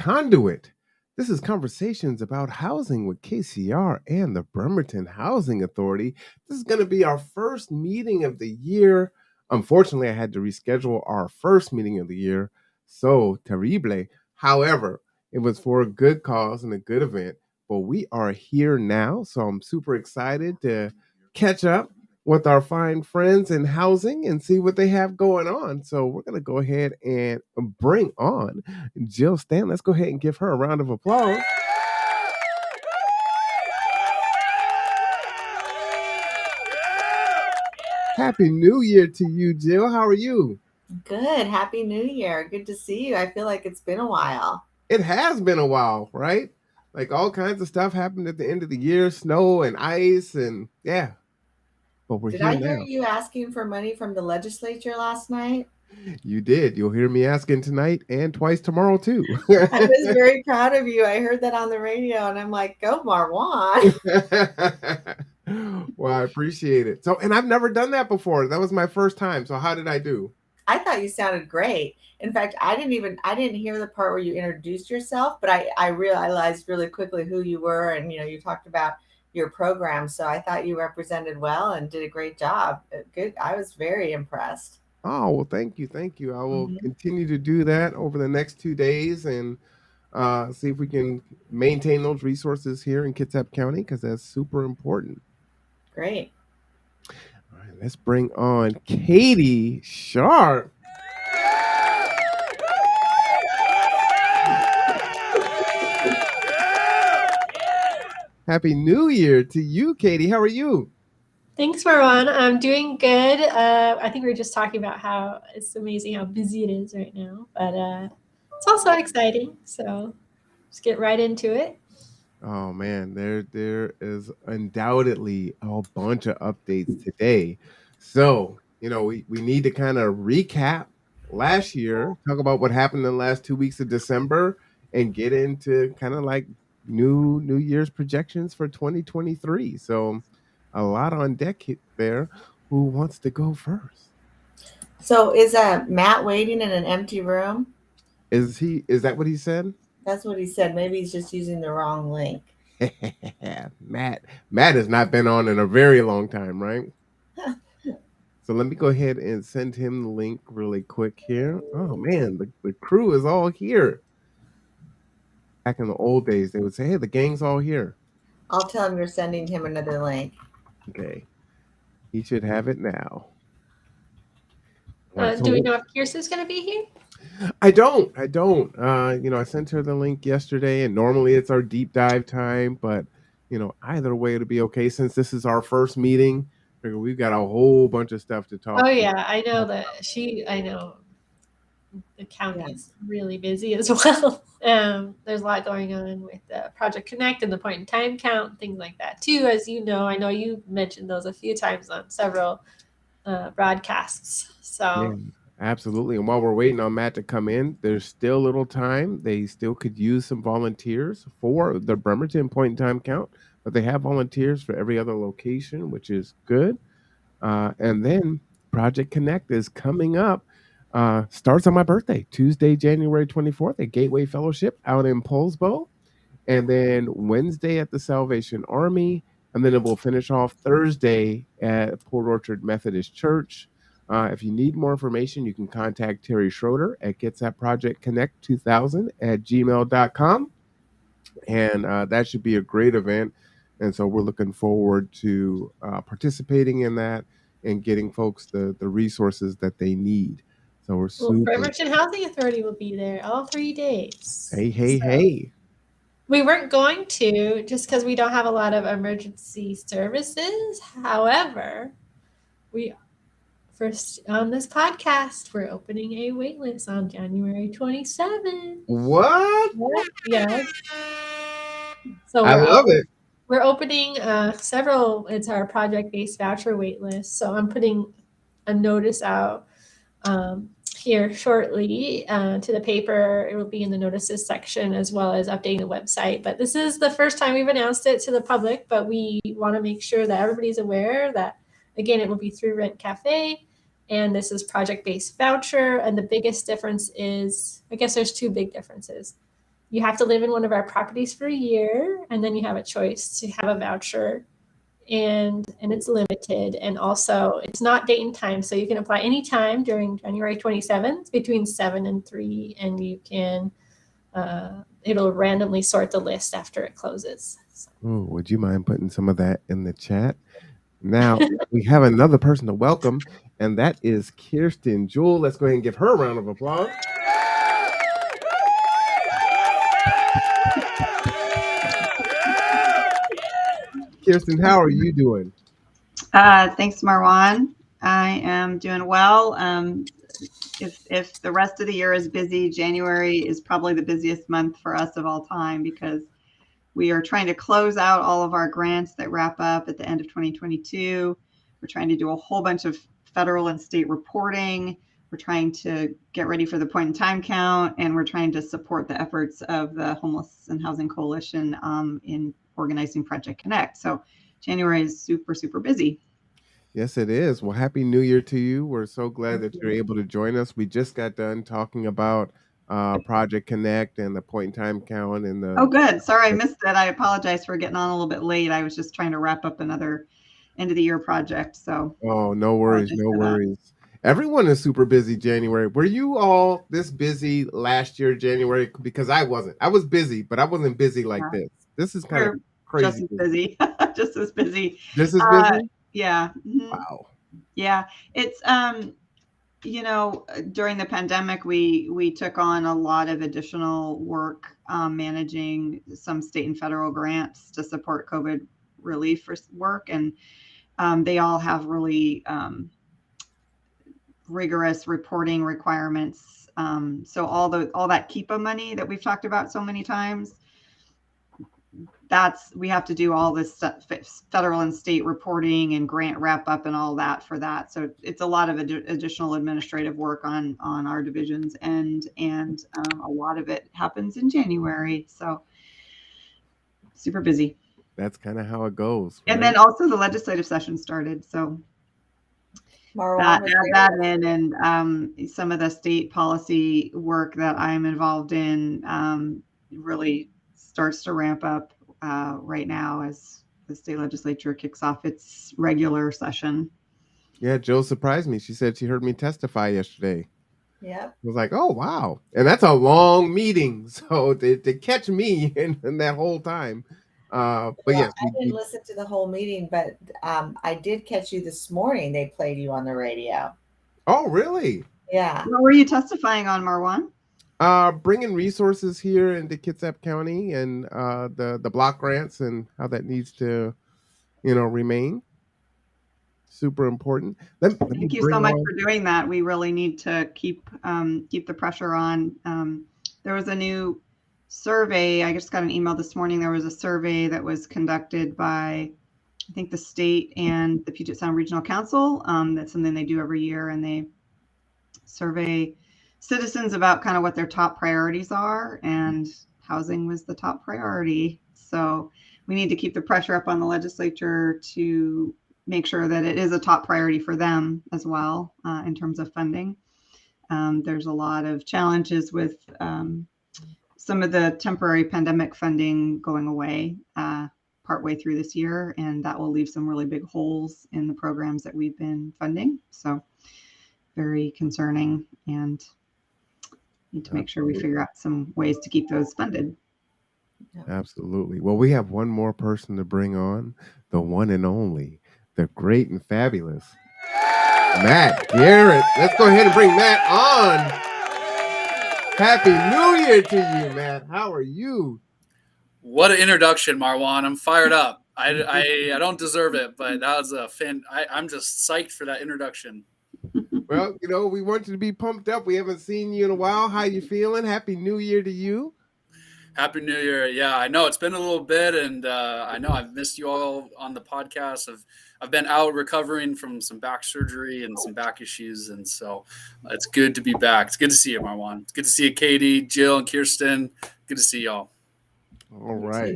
Conduit. This is Conversations about Housing with KCR and the Bremerton Housing Authority. This is going to be our first meeting of the year. Unfortunately, I had to reschedule our first meeting of the year. So terrible. However, it was for a good cause and a good event. But we are here now. So I'm super excited to catch up with our fine friends in housing and see what they have going on. So we're going to go ahead and bring on Jill Stan. Let's go ahead and give her a round of applause. Happy New Year to you, Jill. How are you? Good. Happy New Year. Good to see you. I feel like it's been a while. It has been a while, right? Like all kinds of stuff happened at the end of the year, snow and ice, and yeah, but we're Did here I hear now. you asking for money from the legislature last night? You did. You'll hear me asking tonight and twice tomorrow, too. I was very proud of you. I heard that on the radio and I'm like, go, Marwan. Well, I appreciate it. So, and I've never done that before. That was my first time. So, how did I do? I thought you sounded great. In fact, I didn't hear the part where you introduced yourself, but I realized really quickly who you were and you talked about your program. So I thought you represented well and did a great job. Good. I was very impressed. Oh, well, thank you. Thank you. I will Mhm. continue to do that over the next 2 days and see if we can maintain those resources here in Kitsap County because that's super important. Great. All right, let's bring on Katie Sharp. Happy New Year to you, Katie. How are you? Thanks, Marwan. I'm doing good. I think we were just talking about how it's amazing how busy it is right now, but it's also exciting. So let's get right into it. Oh man, there is undoubtedly a bunch of updates today. So, we need to kind of recap last year, talk about what happened in the last 2 weeks of December, and get into kind of like New Year's projections for 2023. So a lot on deck there. Who wants to go first? So is Matt waiting in an empty room? Is that what he said? That's what he said. Maybe he's just using the wrong link. Matt has not been on in a very long time, right? So let me go ahead and send him the link really quick here. Oh man, the crew is all here. Back in the old days, they would say, "Hey, the gang's all here." I'll tell him you're sending him another link. Okay, he should have it now. All right, Do we so know if Kirsten's going to be here? I don't. I sent her the link yesterday, and normally it's our deep dive time, but either way, it'll be okay since this is our first meeting. Figure we've got a whole bunch of stuff to Oh, talk. yeah. I know the Yeah. county is really busy as well. There's a lot going on with Project Connect and the point in time count, things like that, too. As you know, I know you mentioned those a few times on several broadcasts. Yeah, So absolutely. And while we're waiting on Matt to come in, there's still a little time. They still could use some volunteers for the Bremerton point in time count, but they have volunteers for every other location, which is good. And then Project Connect is coming up. Starts on my birthday, Tuesday, January 24th at Gateway Fellowship out in Polsbo. And then Wednesday at the Salvation Army. And then it will finish off Thursday at Port Orchard Methodist Church. If you need more information, you can contact Terry Schroeder at getsthatprojectconnect2000 at gmail.com. And that should be a great event. And so we're looking forward to participating in that and getting folks the resources that they need. So we're well, super. Bremerton Housing Authority will be there all 3 days. Hey, hey, So hey. we weren't going to just because we don't have a lot of emergency services. However, we first on this podcast, we're opening a waitlist on January 27th. What? Yes. So I love it. we're opening several. It's our project-based voucher waitlist. So I'm putting a notice out here shortly to the paper. It will be in the notices section as well as updating the website. But this is the first time we've announced it to the public, but we want to make sure that everybody's aware that, again, it will be through Rent Cafe. And this is project-based voucher. And the biggest difference is, I guess there's two big differences. You have to live in one of our properties for a year, and then you have a choice to have a voucher, and it's limited. And also, it's not date and time, so you can apply anytime during January 27th between 7 and 3, and you can it'll randomly sort the list after it closes. So. Ooh, would you mind putting some of that in the chat? Now we have another person to welcome, and that is Kirsten Jewell. Let's go ahead and give her a round of applause. Kirsten, how are you doing? Thanks, Marwan. I am doing well. If the rest of the year is busy, January is probably the busiest month for us of all time, because we are trying to close out all of our grants that wrap up at the end of 2022. We're trying to do a whole bunch of federal and state reporting. We're trying to get ready for the point in time count, and we're trying to support the efforts of the Homeless and Housing Coalition in organizing Project Connect. So January is super, super busy. Yes, it is. Well, Happy New Year to you. We're so glad that you're able to join us. We just got done talking about Project Connect and the point in time count and the. Oh, good. Sorry, I missed that. I apologize for getting on a little bit late. I was just trying to wrap up another end of the year project. So. Oh, no worries, no worries. Everyone is super busy January. Were you all this busy last year, January? Because I wasn't. I was busy, but I wasn't busy like this. This is kind of crazy. Just as busy. Just as busy. Just as busy? Yeah. Mm-hmm. Wow. Yeah. It's during the pandemic, we took on a lot of additional work managing some state and federal grants to support COVID relief work, and they all have really rigorous reporting requirements. So all that KEPA money that we've talked about so many times, we have to do all this federal and state reporting and grant wrap up and all that for that. So it's a lot of additional administrative work on our divisions, and a lot of it happens in January. So super busy. That's kind of how it goes. Right? And then also the legislative session started. So that in, and some of the state policy work that I'm involved in really starts to ramp up right now as the state legislature kicks off its regular session. Yeah, Jill surprised me. She said she heard me testify yesterday. Yeah. I was like, oh, wow. And that's a long meeting. So to catch me in that whole time. But yes. I didn't listen to the whole meeting, but I did catch you this morning. They played you on the radio. Oh, really? Yeah. What were you testifying on, Marwan? Bringing resources here into Kitsap County, and the block grants and how that needs to, remain. Super important. Thank you so much for doing that. We really need to keep the pressure on. There was a new survey. I just got an email this morning. There was a survey that was conducted by, I think, the state and the Puget Sound Regional Council. That's something they do every year, and they survey citizens about kind of what their top priorities are, and housing was the top priority. So we need to keep the pressure up on the legislature to make sure that it is a top priority for them as well in terms of funding. There's a lot of challenges with some of the temporary pandemic funding going away partway through this year, and that will leave some really big holes in the programs that we've been funding. So very concerning, and need to make sure we figure out some ways to keep those funded. Absolutely. Well, we have one more person to bring on, the one and only, the great and fabulous Matt Garrett. Let's go ahead and bring Matt on. Happy New Year to you, Matt. How are you? What an introduction, Marwan. I'm fired up. I don't deserve it, but that was I'm just psyched for that introduction. Well, we want you to be pumped up. We haven't seen you in a while. How you feeling? Happy New Year to you. Happy New Year. Yeah, I know it's been a little bit, and I know I've missed you all on the podcast. I've been out recovering from some back surgery and some back issues, and so it's good to be back. It's good to see you, Marwan. It's good to see you, Katie, Jill, and Kirsten. Good to see y'all. All right.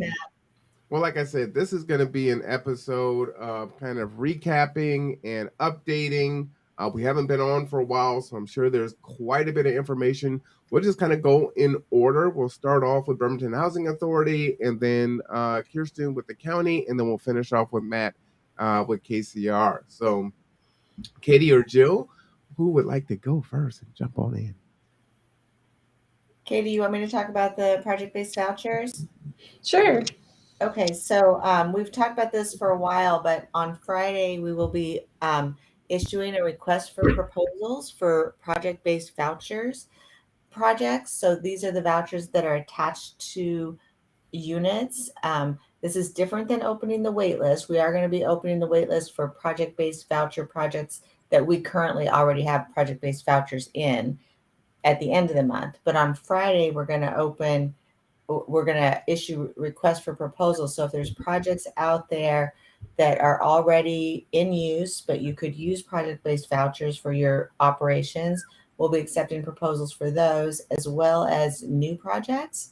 Well, like I said, this is going to be an episode of kind of recapping and updating. We haven't been on for a while, so I'm sure there's quite a bit of information we'll just kind of go in order. We'll start off with Bremerton Housing Authority, and then Kirsten with the county, and then we'll finish off with Matt with KCR. So, Katie or Jill, who would like to go first and jump on in? Katie, you want me to talk about the project-based vouchers? Sure. Okay, so we've talked about this for a while, but on Friday we will be issuing a request for proposals for project-based vouchers projects. So these are the vouchers that are attached to units. This is different than opening the wait list. We are going to be opening the wait list for project-based voucher projects that we currently already have project-based vouchers in at the end of the month. But on Friday, we're going to issue requests for proposals. So if there's projects out there that are already in use, but you could use project-based vouchers for your operations, we'll be accepting proposals for those as well as new projects.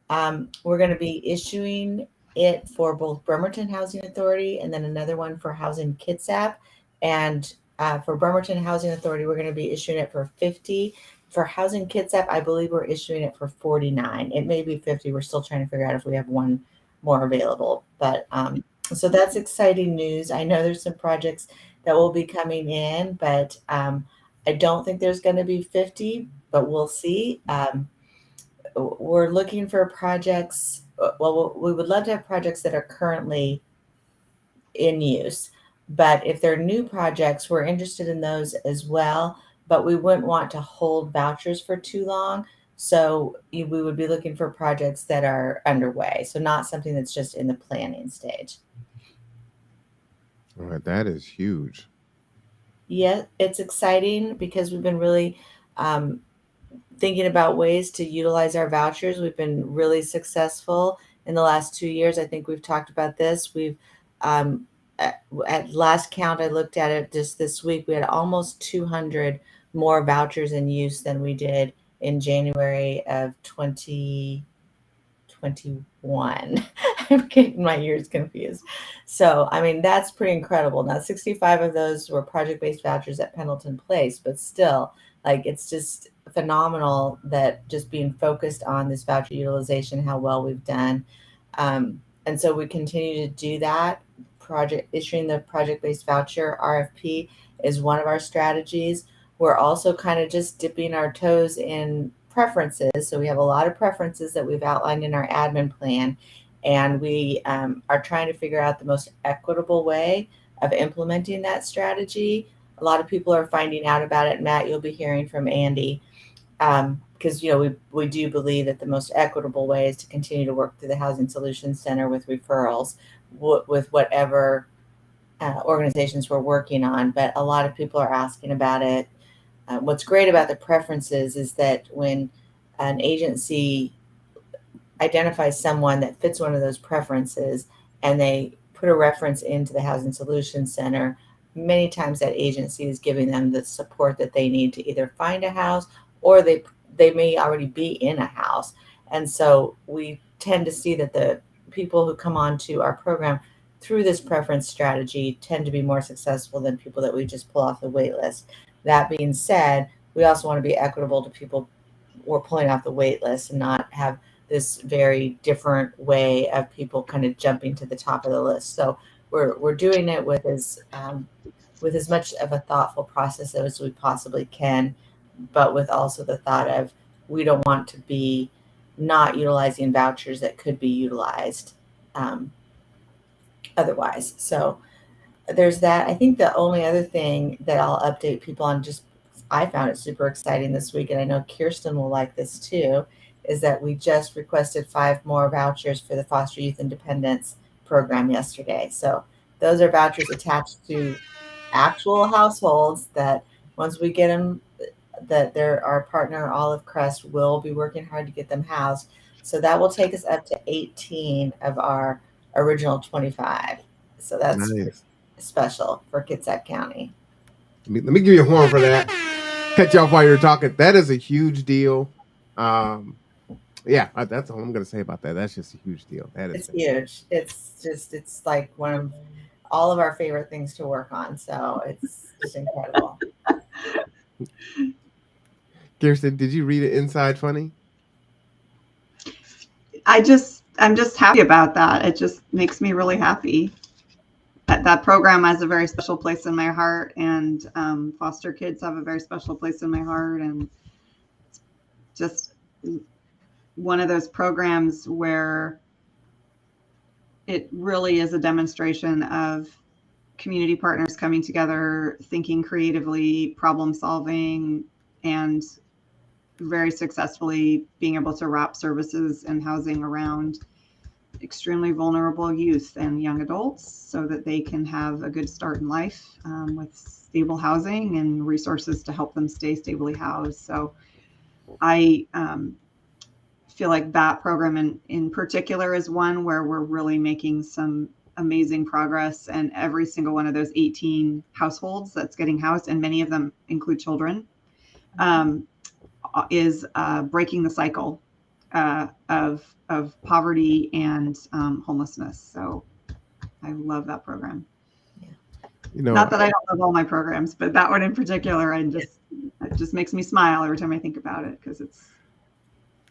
We're going to be issuing it for both Bremerton Housing Authority and then another one for Housing Kitsap. And for Bremerton Housing Authority, we're going to be issuing it for 50. For Housing Kitsap, I believe we're issuing it for 49. It may be 50. We're still trying to figure out if we have one more available. But so that's exciting news. I know there's some projects that will be coming in, but I don't think there's going to be 50, but we'll see. We're looking for projects. Well, we would love to have projects that are currently in use, but if they're new projects, we're interested in those as well, but we wouldn't want to hold vouchers for too long. So we would be looking for projects that are underway. So not something that's just in the planning stage. All right, that is huge. Yeah, it's exciting because we've been really thinking about ways to utilize our vouchers. We've been really successful in the last 2 years. I think we've talked about this. We've at last count, I looked at it just this week, we had almost 200 more vouchers in use than we did in January of 2021. I'm getting my years confused. So, I mean, that's pretty incredible. Now, 65 of those were project-based vouchers at Pendleton Place, but still, like, it's just phenomenal that just being focused on this voucher utilization, how well we've done. And so we continue to do that. Issuing the project-based voucher RFP is one of our strategies. We're also kind of just dipping our toes in preferences. So we have a lot of preferences that we've outlined in our admin plan, and we are trying to figure out the most equitable way of implementing that strategy. A lot of people are finding out about it. Matt, you'll be hearing from Andy, because we do believe that the most equitable way is to continue to work through the Housing Solutions Center with referrals with whatever organizations we're working on. But a lot of people are asking about it. What's great about the preferences is that when an agency identifies someone that fits one of those preferences and they put a reference into the Housing Solutions Center, many times that agency is giving them the support that they need to either find a house or they may already be in a house. And so we tend to see that the people who come on to our program through this preference strategy tend to be more successful than people that we just pull off the wait list. That being said, we also want to be equitable to people we're pulling off the wait list and not have this very different way of people kind of jumping to the top of the list. So we're doing it with as much of a thoughtful process as we possibly can, but with also the thought of we don't want to be not utilizing vouchers that could be utilized otherwise. So there's that. I think the only other thing that I'll update people on, just I found it super exciting this week, and I know Kirsten will like this too, is that we just requested 5 more vouchers for the Foster Youth Independence program yesterday. So those are vouchers attached to actual households that once we get them, that our partner Olive Crest will be working hard to get them housed. So that will take us up to 18 of our original 25. So that's Nice. special for Kitsap County. Let me give you a horn for that. Cut you off while you're talking. That is a huge deal. Yeah, that's all I'm going to say about that. That's just a huge deal. That is It's huge. It's like one of all of our favorite things to work on. So it's just incredible. Kirsten, did you read it Inside Funny? I'm just happy about that. It just makes me really happy. That program has a very special place in my heart, and foster kids have a very special place in my heart, and just one of those programs where it really is a demonstration of community partners coming together, thinking creatively, problem solving, and very successfully being able to wrap services and housing around extremely vulnerable youth and young adults so that they can have a good start in life with stable housing and resources to help them stay stably housed. So I feel like that program in particular is one where we're really making some amazing progress, and every single one of those 18 households that's getting housed, and many of them include children, is breaking the cycle of poverty and homelessness. So I love that program. You know, not that I don't love all my programs, but that one in particular, it just makes me smile every time I think about it, because it's.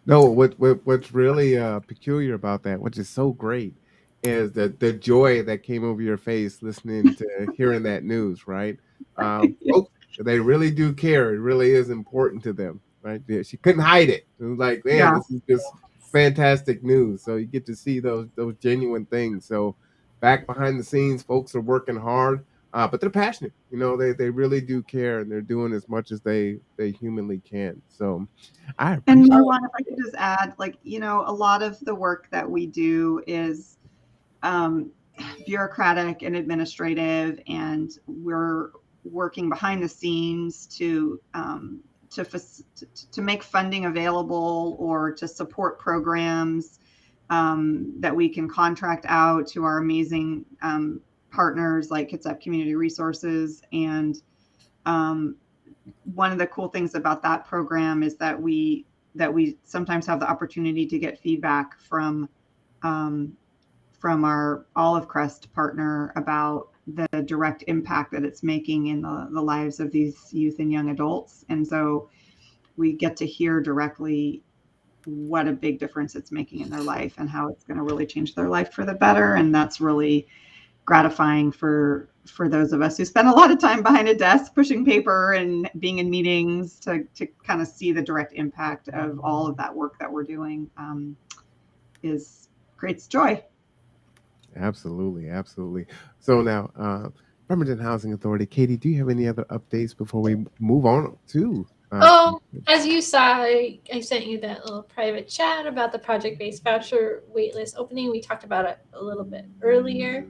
No, what's really peculiar about that, which is so great, is the joy that came over your face listening to hearing that news, right? Folks, they really do care. It really is important to them, right? She couldn't hide it. It was like, man, Yeah. this is just fantastic news. So you get to see those genuine things. So back behind the scenes, folks are working hard, but they're passionate. You know, they really do care, and they're doing as much as they humanly can. So I And appreciate. Marwan, if I could just add, a lot of the work that we do is bureaucratic and administrative, and we're working behind the scenes to make funding available or to support programs that we can contract out to our amazing partners like Kitsap Community Resources. And one of the cool things about that program is that we sometimes have the opportunity to get feedback from our Olive Crest partner about the direct impact that it's making in the lives of these youth and young adults. And so we get to hear directly what a big difference it's making in their life and how it's going to really change their life for the better. And that's really gratifying for those of us who spend a lot of time behind a desk pushing paper and being in meetings to kind of see the direct impact of all of that work that we're doing creates joy. Absolutely. So now, Bremerton Housing Authority, Katie, do you have any other updates before we move on to? As you saw, I sent you that little private chat about the project-based voucher waitlist opening. We talked about it a little bit earlier.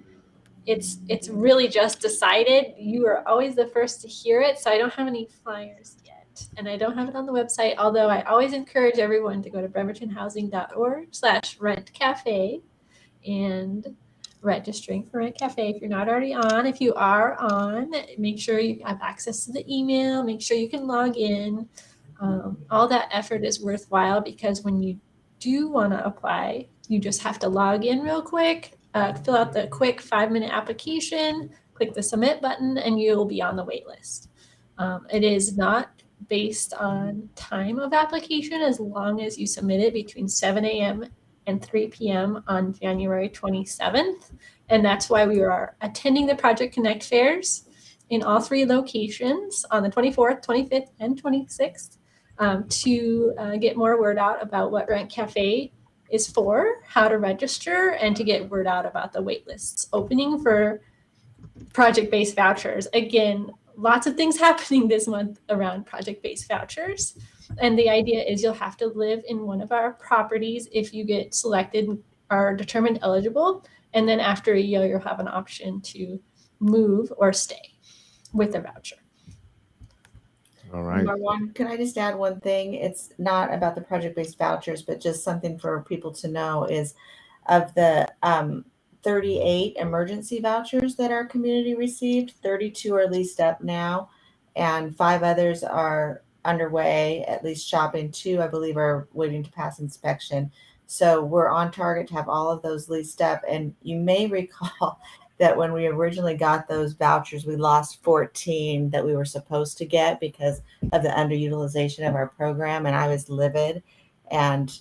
It's really just decided. You are always the first to hear it, so I don't have any flyers yet, and I don't have it on the website, although I always encourage everyone to go to bremertonhousing.org/rent-cafe and registering for Rent Cafe if you're not already on. If you are on, make sure you have access to the email, make sure you can log in. All that effort is worthwhile, because when you do want to apply, you just have to log in real quick, fill out the quick 5-minute application, click the submit button, and you'll be on the wait list. It is not based on time of application, as long as you submit it between 7 a.m. and 3 p.m. on January 27th. And that's why we are attending the Project Connect fairs in all 3 locations on the 24th, 25th, and 26th to get more word out about what Rent Cafe is for, how to register, and to get word out about the wait lists opening for project-based vouchers. Again, lots of things happening this month around project-based vouchers. And the idea is you'll have to live in one of our properties if you get selected, are determined eligible. And then after a year, you'll have an option to move or stay with a voucher. All right. Marwan, can I just add one thing? It's not about the project-based vouchers, but just something for people to know is of the 38 emergency vouchers that our community received, 32 are leased up now, and 5 others are underway, at least shopping. 2, I believe, are waiting to pass inspection. So we're on target to have all of those leased up. And you may recall that when we originally got those vouchers, we lost 14 that we were supposed to get because of the underutilization of our program, and I was livid. And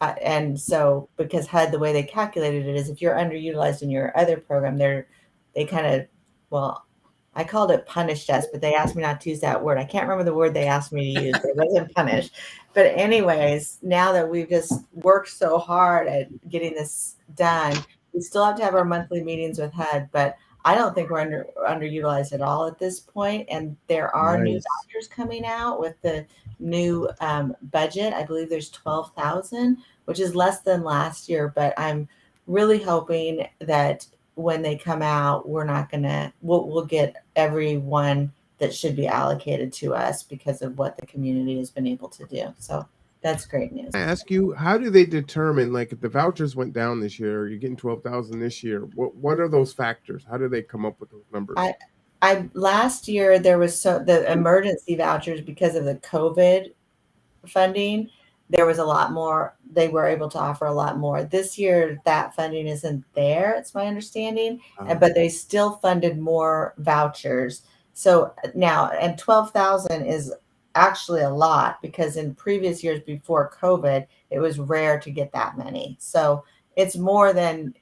and so because HUD, the way they calculated it is if you're underutilized in your other program, they kind of, well, I called it punished us, but they asked me not to use that word. I can't remember the word they asked me to use, but it wasn't punished. But anyways, now that we've just worked so hard at getting this done, we still have to have our monthly meetings with HUD, but I don't think we're underutilized at all at this point. And there are new Nice. vouchers coming out with the new budget. I believe there's 12,000, which is less than last year, but I'm really hoping that when they come out, we'll get everyone that should be allocated to us because of what the community has been able to do. So that's great news. I ask you, how do they determine, like, if the vouchers went down this year, you're getting 12,000 this year? What are those factors? How do they come up with those numbers? I last year there was the emergency vouchers because of the COVID funding. There was a lot more. They were able to offer a lot more. This year, that funding isn't there. It's my understanding, but they still funded more vouchers. So now, and 12,000 is actually a lot because in previous years before COVID, it was rare to get that many. So it's more than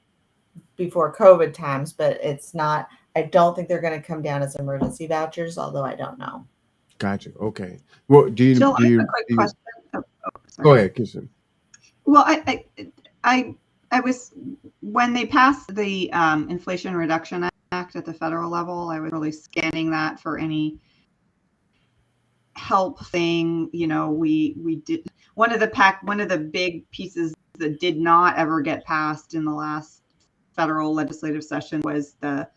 before COVID times, but it's not. I don't think they're going to come down as emergency vouchers, although I don't know. Gotcha. Okay. Well, Jill, I have a quick question. Go ahead, Kirsten. Well, I was, when they passed the Inflation Reduction Act at the federal level, I was really scanning that for any help thing. You know, we did one of the big pieces that did not ever get passed in the last federal legislative session was the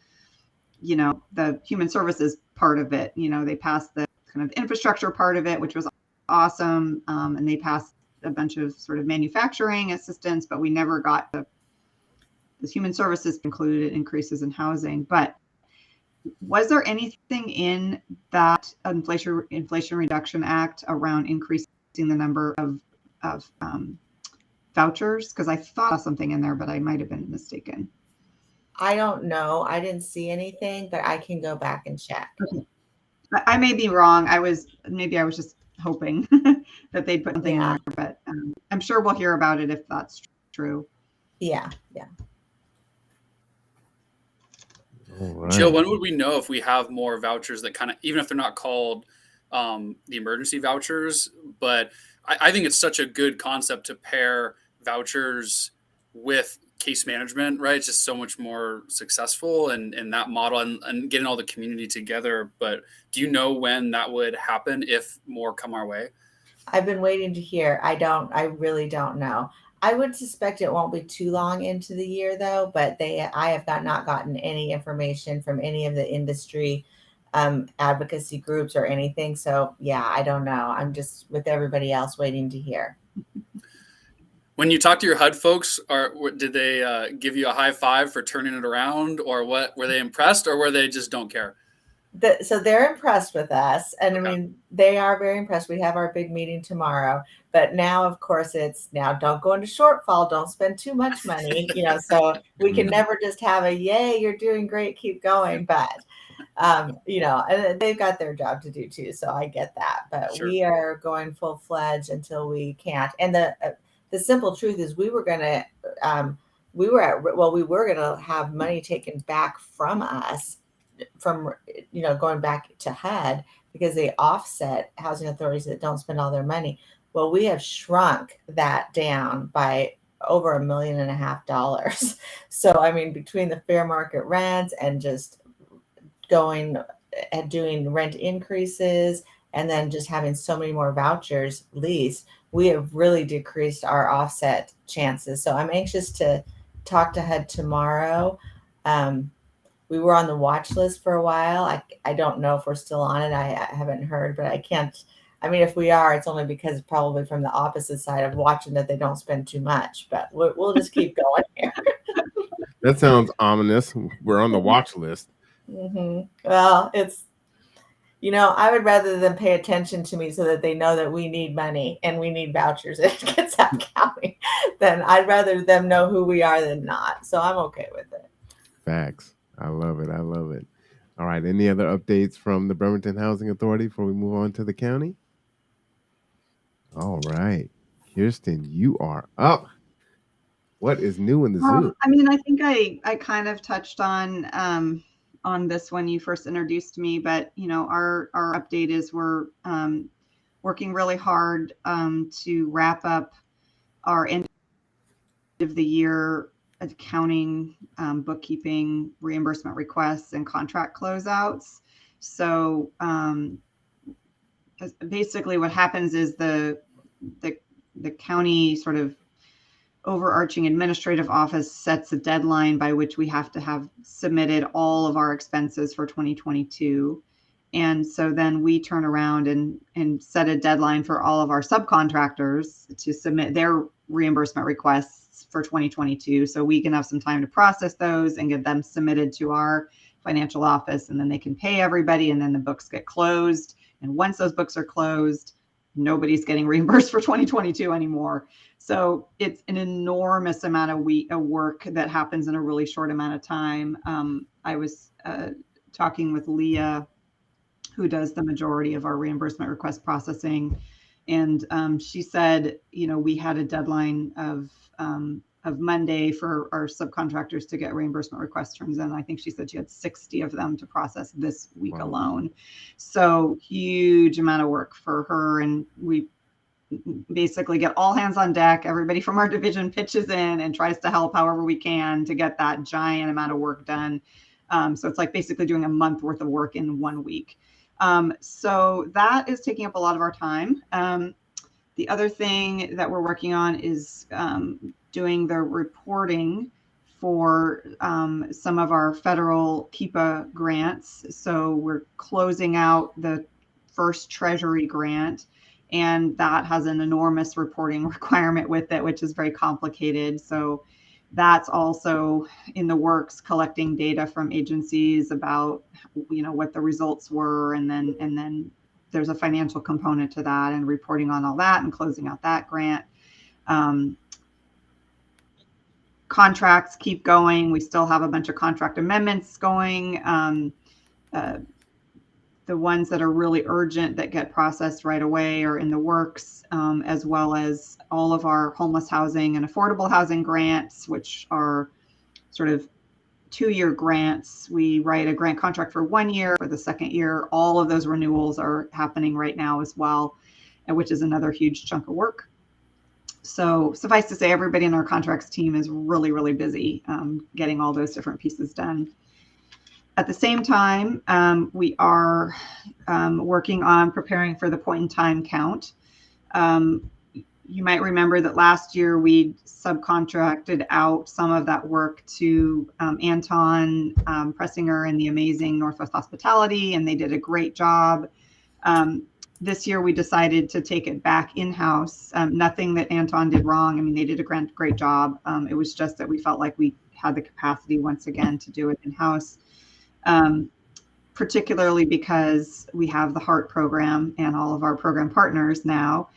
human services part of it. You know, they passed the kind of infrastructure part of it, which was awesome. And they passed a bunch of sort of manufacturing assistance, but we never got the human services included increases in housing. But was there anything in that Inflation Reduction Act around increasing the number of vouchers? Because I thought something in there, but I might have been mistaken. I don't know. I didn't see anything, but I can go back and check. Okay. I may be wrong. I was just hoping that they'd put something in there, but I'm sure we'll hear about it if that's true. Yeah. Right. Jill, when would we know if we have more vouchers that kind of, even if they're not called the emergency vouchers, but I think it's such a good concept to pair vouchers with case management, right? It's just so much more successful in that model and getting all the community together. But do you know when that would happen if more come our way? I've been waiting to hear. I really don't know. I would suspect it won't be too long into the year though, but I have not gotten any information from any of the industry advocacy groups or anything. So yeah, I don't know. I'm just with everybody else waiting to hear. When you talk to your HUD folks, did they give you a high five for turning it around, or what? Were they impressed, or were they just don't care? So they're impressed with us, and Okay. I mean they are very impressed. We have our big meeting tomorrow, but now of course it's don't go into shortfall, don't spend too much money, so we can never just have a yay, you're doing great, keep going. But and they've got their job to do too, so I get that. But Sure. We are going full-fledged until we can't. And the simple truth is we were gonna have money taken back from us from going back to HUD because they offset housing authorities that don't spend all their money. Well, we have shrunk that down by over $1.5 million. So I mean, between the fair market rents and just going and doing rent increases and then just having so many more vouchers leased, we have really decreased our offset chances. So I'm anxious to talk to HUD tomorrow. We were on the watch list for a while. I don't know if we're still on it. I haven't heard, but I can't. I mean, if we are, it's only because probably from the opposite side of watching that they don't spend too much. But we'll just keep going here. That sounds ominous. We're on the watch list. Mm-hmm. Well, it's, I would rather them pay attention to me so that they know that we need money and we need vouchers in Kitsap County. Then I'd rather them know who we are than not. So I'm okay with it. Facts. I love it. I love it. All right. Any other updates from the Bremerton Housing Authority before we move on to the county? All right. Kirsten, you are up. What is new in the zoo? I mean, I think I kind of touched on this when you first introduced me, but our update is we're working really hard to wrap up our end of the year accounting, bookkeeping, reimbursement requests, and contract closeouts. So basically, what happens is the county sort of overarching administrative office sets a deadline by which we have to have submitted all of our expenses for 2022. And so then we turn around and set a deadline for all of our subcontractors to submit their reimbursement requests for 2022. So we can have some time to process those and get them submitted to our financial office, and then they can pay everybody, and then the books get closed. And once those books are closed, nobody's getting reimbursed for 2022 anymore. So it's an enormous amount of work that happens in a really short amount of time. I was talking with Leah, who does the majority of our reimbursement request processing, and she said, we had a deadline of Monday for our subcontractors to get reimbursement request turns in. I think she said she had 60 of them to process this week alone. So huge amount of work for her. And we basically get all hands on deck. Everybody from our division pitches in and tries to help however we can to get that giant amount of work done. So it's like basically doing a month worth of work in 1 week. So that is taking up a lot of our time. The other thing that we're working on is doing the reporting for some of our federal KEPA grants. So we're closing out the first Treasury grant, and that has an enormous reporting requirement with it, which is very complicated. So that's also in the works, collecting data from agencies about what the results were, and then there's a financial component to that, and reporting on all that and closing out that grant. Contracts keep going. We still have a bunch of contract amendments going. The ones that are really urgent that get processed right away are in the works, as well as all of our homeless housing and affordable housing grants, which are sort of 2-year grants. We write a grant contract for 1 year. For the second year, all of those renewals are happening right now as well, which is another huge chunk of work. So suffice to say, everybody in our contracts team is really, really busy getting all those different pieces done. At the same time, we are working on preparing for the point-in-time count. You might remember that last year we subcontracted out some of that work to Anton Pressinger and the amazing Northwest Hospitality, and they did a great job. This year we decided to take it back in-house. Nothing that Anton did wrong. I mean, they did a great job. It was just that we felt like we had the capacity once again to do it in-house. Particularly because we have the HEART program and all of our program partners now.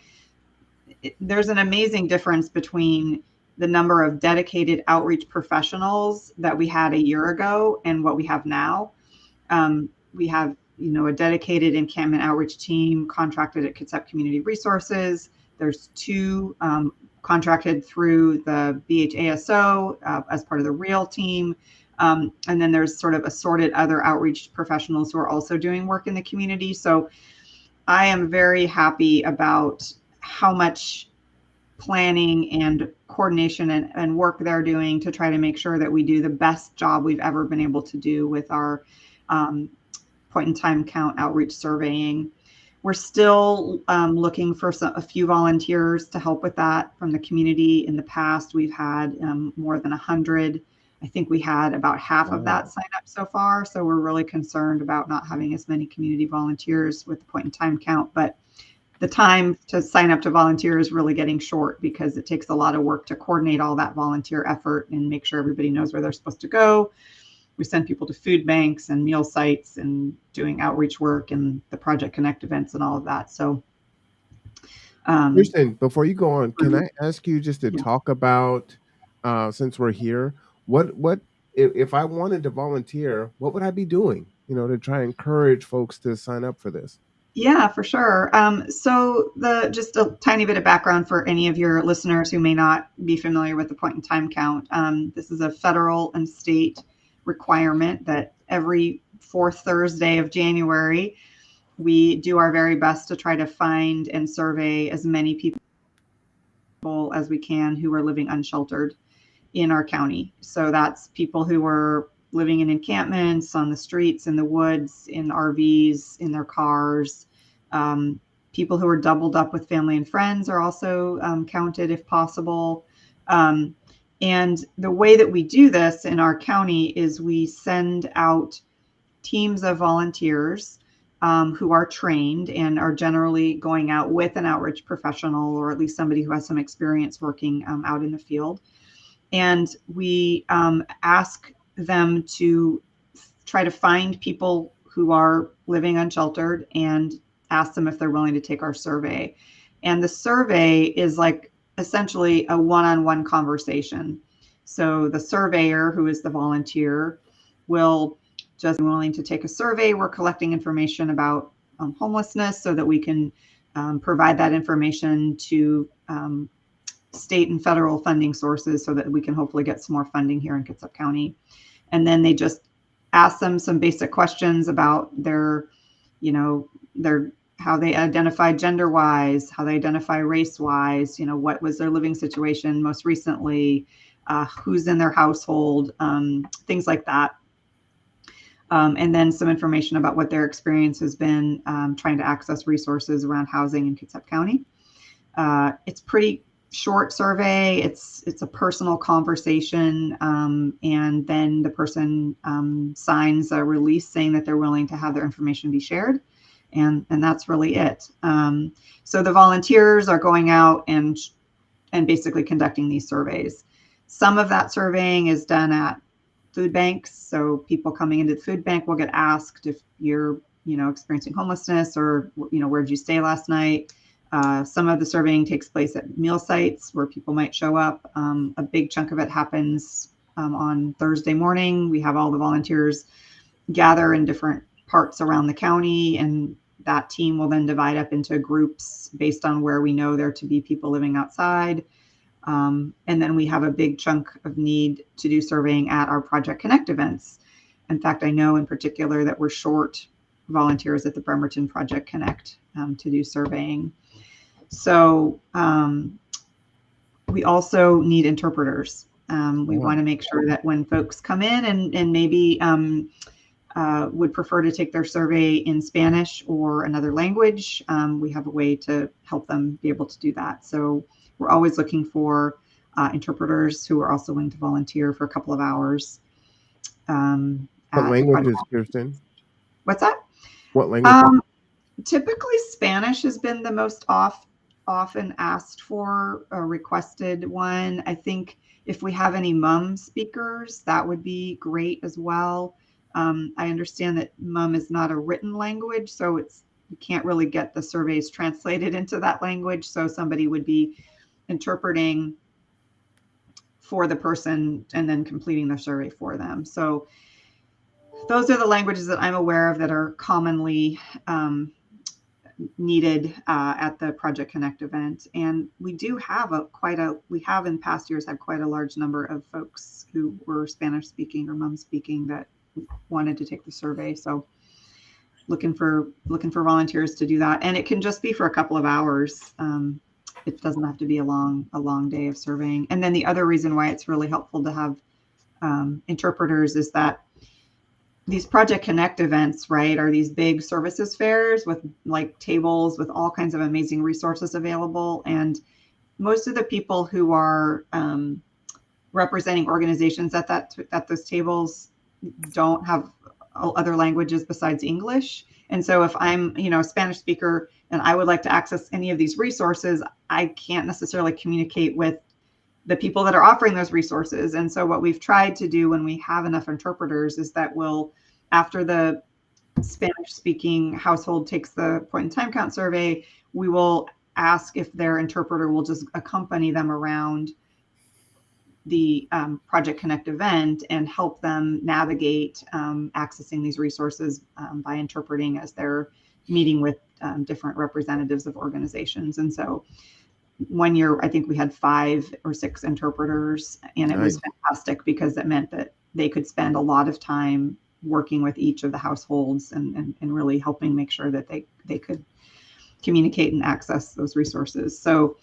There's an amazing difference between the number of dedicated outreach professionals that we had a year ago and what we have now. We have, a dedicated encampment outreach team contracted at Kitsap Community Resources. There's 2 contracted through the BHASO as part of the REAL team. And then there's sort of assorted other outreach professionals who are also doing work in the community. So I am very happy about how much planning and coordination and work they're doing to try to make sure that we do the best job we've ever been able to do with our point-in-time count outreach surveying. We're still looking for a few volunteers to help with that from the community. In the past, we've had more than 100. I think we had about half of that sign up so far. So we're really concerned about not having as many community volunteers with the point-in-time count. But the time to sign up to volunteer is really getting short because it takes a lot of work to coordinate all that volunteer effort and make sure everybody knows where they're supposed to go. We send people to food banks and meal sites and doing outreach work and the Project Connect events and all of that. So, Kristen, before you go on, can I ask you just to talk about, since we're here, what if I wanted to volunteer, what would I be doing, to try and encourage folks to sign up for this? Yeah, for sure. So just a tiny bit of background for any of your listeners who may not be familiar with the point in time count. This is a federal and state requirement that every fourth Thursday of January, we do our very best to try to find and survey as many people as we can who are living unsheltered in our county. So that's people who are living in encampments, on the streets, in the woods, in RVs, in their cars. People who are doubled up with family and friends are also counted if possible. And the way that we do this in our county is we send out teams of volunteers who are trained and are generally going out with an outreach professional, or at least somebody who has some experience working out in the field. And we ask them to try to find people who are living unsheltered and ask them if they're willing to take our survey. And the survey is like essentially a one-on-one conversation. So the surveyor, who is the volunteer, will just be willing to take a survey. We're collecting information about homelessness so that we can provide that information to state and federal funding sources so that we can hopefully get some more funding here in Kitsap County. And then they just ask them some basic questions about their how they identify gender-wise, how they identify race-wise, what was their living situation most recently, who's in their household, things like that. And then some information about what their experience has been trying to access resources around housing in Kitsap County. It's pretty short survey. It's a personal conversation, and then the person signs a release saying that they're willing to have their information be shared, and that's really it. So the volunteers are going out and basically conducting these surveys. Some of that surveying is done at food banks. So people coming into the food bank will get asked if you're experiencing homelessness, or where did you stay last night. Some of the surveying takes place at meal sites where people might show up. A big chunk of it happens on Thursday morning. We have all the volunteers gather in different parts around the county, and that team will then divide up into groups based on where we know there to be people living outside. And then we have a big chunk of need to do surveying at our Project Connect events. In fact, I know in particular that we're short volunteers at the Bremerton Project Connect to do surveying. So we also need interpreters. We want to make sure that when folks come in and maybe would prefer to take their survey in Spanish or another language, we have a way to help them be able to do that. So we're always looking for interpreters who are also willing to volunteer for a couple of hours. What languages, Kirsten? What's that? What language? Typically, Spanish has been the most often asked for or requested one. I think if we have any MUM speakers, that would be great as well. I understand that MUM is not a written language, so you can't really get the surveys translated into that language. So somebody would be interpreting for the person and then completing the survey for them. So those are the languages that I'm aware of that are commonly needed at the Project Connect event. And we do have we have in past years had quite a large number of folks who were Spanish speaking or MUM speaking that wanted to take the survey. So looking for volunteers to do that. And it can just be for a couple of hours. It doesn't have to be a long day of surveying. And then the other reason why it's really helpful to have interpreters is that these Project Connect events, right, are these big services fairs with like tables with all kinds of amazing resources available. And most of the people who are representing organizations at those tables don't have other languages besides English. And so if I'm, a Spanish speaker and I would like to access any of these resources, I can't necessarily communicate with the people that are offering those resources. And so what we've tried to do when we have enough interpreters is that after the Spanish speaking household takes the point in time count survey, we will ask if their interpreter will just accompany them around the Project Connect event and help them navigate accessing these resources by interpreting as they're meeting with different representatives of organizations. And so one year, I think we had 5 or 6 interpreters, and it was fantastic because it meant that they could spend a lot of time working with each of the households and really helping make sure that they could communicate and access those resources. So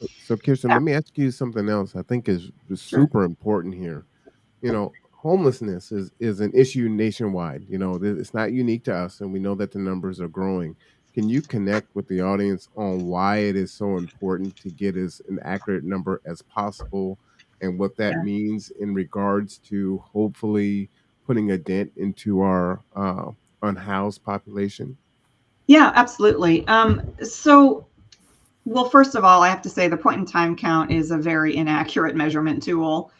Kirsten, let me ask you something else I think is super important here. Homelessness is an issue nationwide. It's not unique to us, and we know that the numbers are growing. Can you connect with the audience on why it is so important to get as an accurate number as possible, and what that means in regards to hopefully putting a dent into our unhoused population? Yeah, absolutely. Well, first of all, I have to say the point in time count is a very inaccurate measurement tool.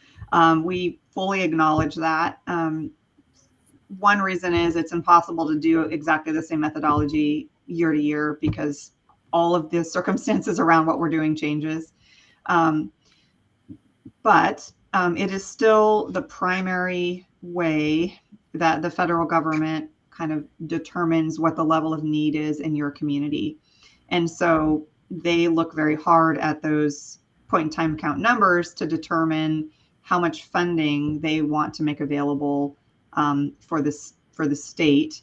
We fully acknowledge that. One reason is it's impossible to do exactly the same methodology year to year because all of the circumstances around what we're doing changes. But it is still the primary way that the federal government kind of determines what the level of need is in your community. And so they look very hard at those point in time count numbers to determine how much funding they want to make available for the state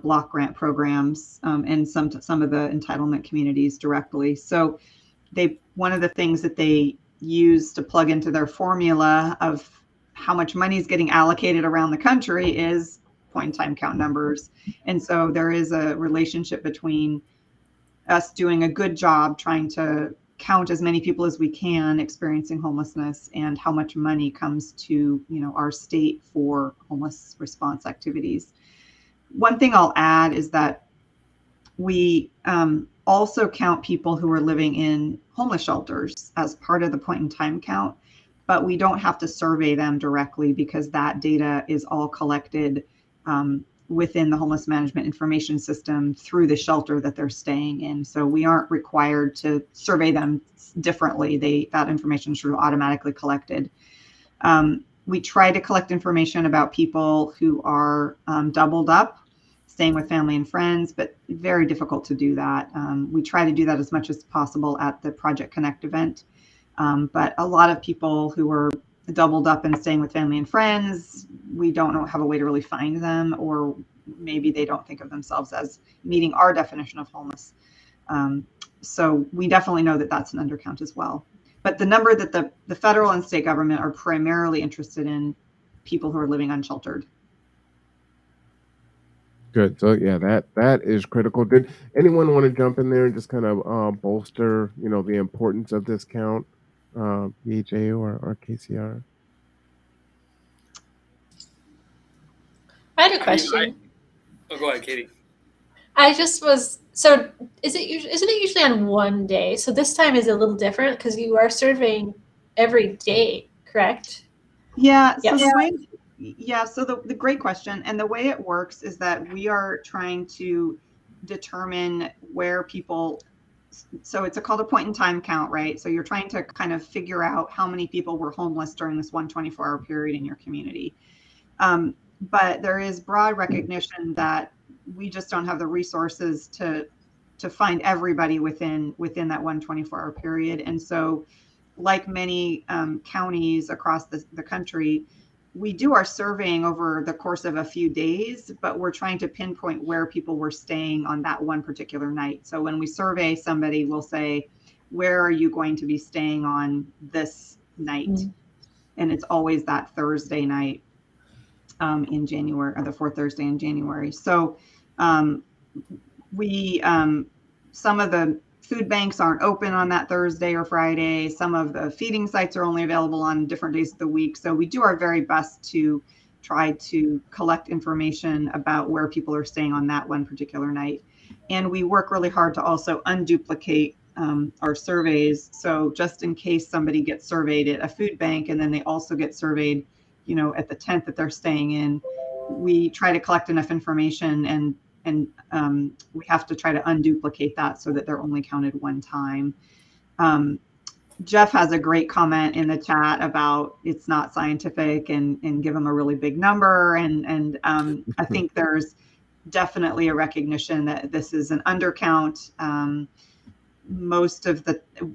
block grant programs and some of the entitlement communities directly. So one of the things that they use to plug into their formula of how much money is getting allocated around the country is point in time count numbers. And so there is a relationship between us doing a good job trying to count as many people as we can experiencing homelessness and how much money comes to our state for homeless response activities. One thing I'll add is that we also count people who are living in homeless shelters as part of the point in time count, but we don't have to survey them directly because that data is all collected within the homeless management information system through the shelter that they're staying in. So we aren't required to survey them differently. That information is sort of automatically collected. We try to collect information about people who are doubled up, staying with family and friends, but very difficult to do that. We try to do that as much as possible at the Project Connect event. But a lot of people who are doubled up and staying with family and friends, we don't have a way to really find them, or maybe they don't think of themselves as meeting our definition of homeless. So we definitely know that that's an undercount as well. But the number that the federal and state government are primarily interested in people who are living unsheltered. Good. So yeah, that is critical. Did anyone want to jump in there and just kind of bolster, the importance of this count, BHA or KCR? I had a question. Go ahead, Katie. So isn't it usually on one day? So this time is a little different because you are surveying every day, correct? Yeah. Yes. So the great question. And the way it works is that we are trying to determine where people, so it's called a point in time count, right? So you're trying to kind of figure out how many people were homeless during this 24-hour period in your community. But there is broad recognition that we just don't have the resources to find everybody within that 24-hour period. And so like many counties across the country, we do our surveying over the course of a few days, but we're trying to pinpoint where people were staying on that one particular night. So when we survey somebody, we'll say, where are you going to be staying on this night? Mm-hmm. And it's always that Thursday night in January, or the fourth Thursday in January. So some of the food banks aren't open on that Thursday or Friday. Some of the feeding sites are only available on different days of the week. So we do our very best to try to collect information about where people are staying on that one particular night. And we work really hard to also unduplicate our surveys. So just in case somebody gets surveyed at a food bank and then they also get surveyed, at the tent that they're staying in, we try to collect enough information and we have to try to unduplicate that so that they're only counted one time. Jeff has a great comment in the chat about it's not scientific and give them a really big number. And I think there's definitely a recognition that this is an undercount.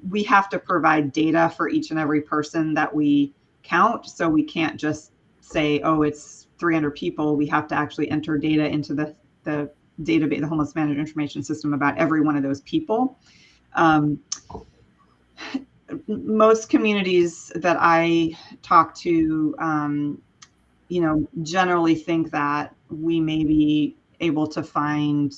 We have to provide data for each and every person that we count. So we can't just say, oh, it's 300 people. We have to actually enter data into the database, the homeless management information system about every one of those people. Most communities that I talk to, generally think that we may be able to find,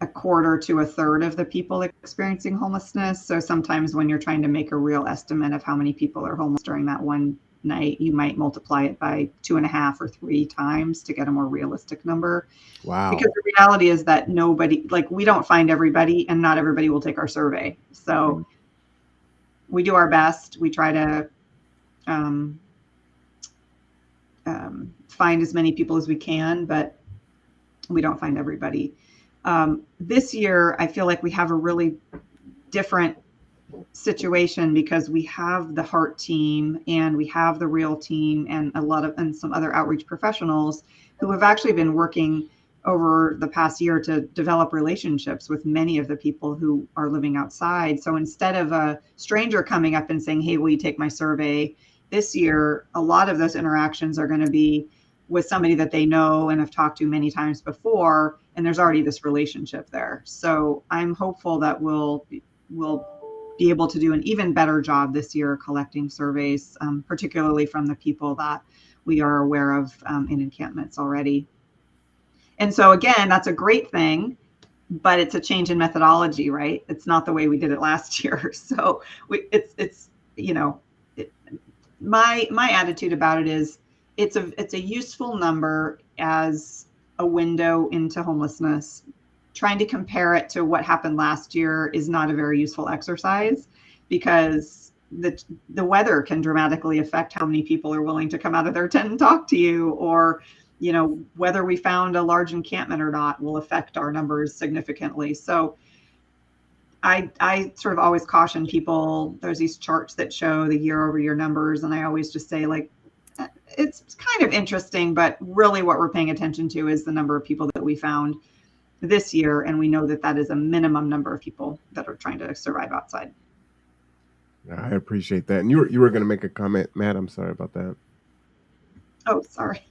a quarter to a third of the people experiencing homelessness. So sometimes when you're trying to make a real estimate of how many people are homeless during that one night, you might multiply it by 2.5 or 3 times to get a more realistic number. Wow. Because the reality is that we don't find everybody, and not everybody will take our survey. So we do our best. We try to find as many people as we can, but we don't find everybody. This year, I feel like we have a really different situation because we have the Heart team and we have the Real team and some other outreach professionals who have actually been working over the past year to develop relationships with many of the people who are living outside. So instead of a stranger coming up and saying, hey, will you take my survey? This year, a lot of those interactions are going to be with somebody that they know and have talked to many times before, and there's already this relationship there. So I'm hopeful that we'll be able to do an even better job this year collecting surveys, particularly from the people that we are aware of in encampments already. And so again, that's a great thing, but it's a change in methodology, right? It's not the way we did it last year. So my attitude about it is it's a useful number as a window into homelessness. Trying to compare it to what happened last year is not a very useful exercise because the weather can dramatically affect how many people are willing to come out of their tent and talk to you, or whether we found a large encampment or not will affect our numbers significantly. So I sort of always caution people. There's these charts that show the year-over-year numbers, and I always just say, like, it's kind of interesting, but really what we're paying attention to is the number of people that we found this year, and we know that that is a minimum number of people that are trying to survive outside. I appreciate that. And you were going to make a comment, Matt. I'm sorry about that. Oh, sorry.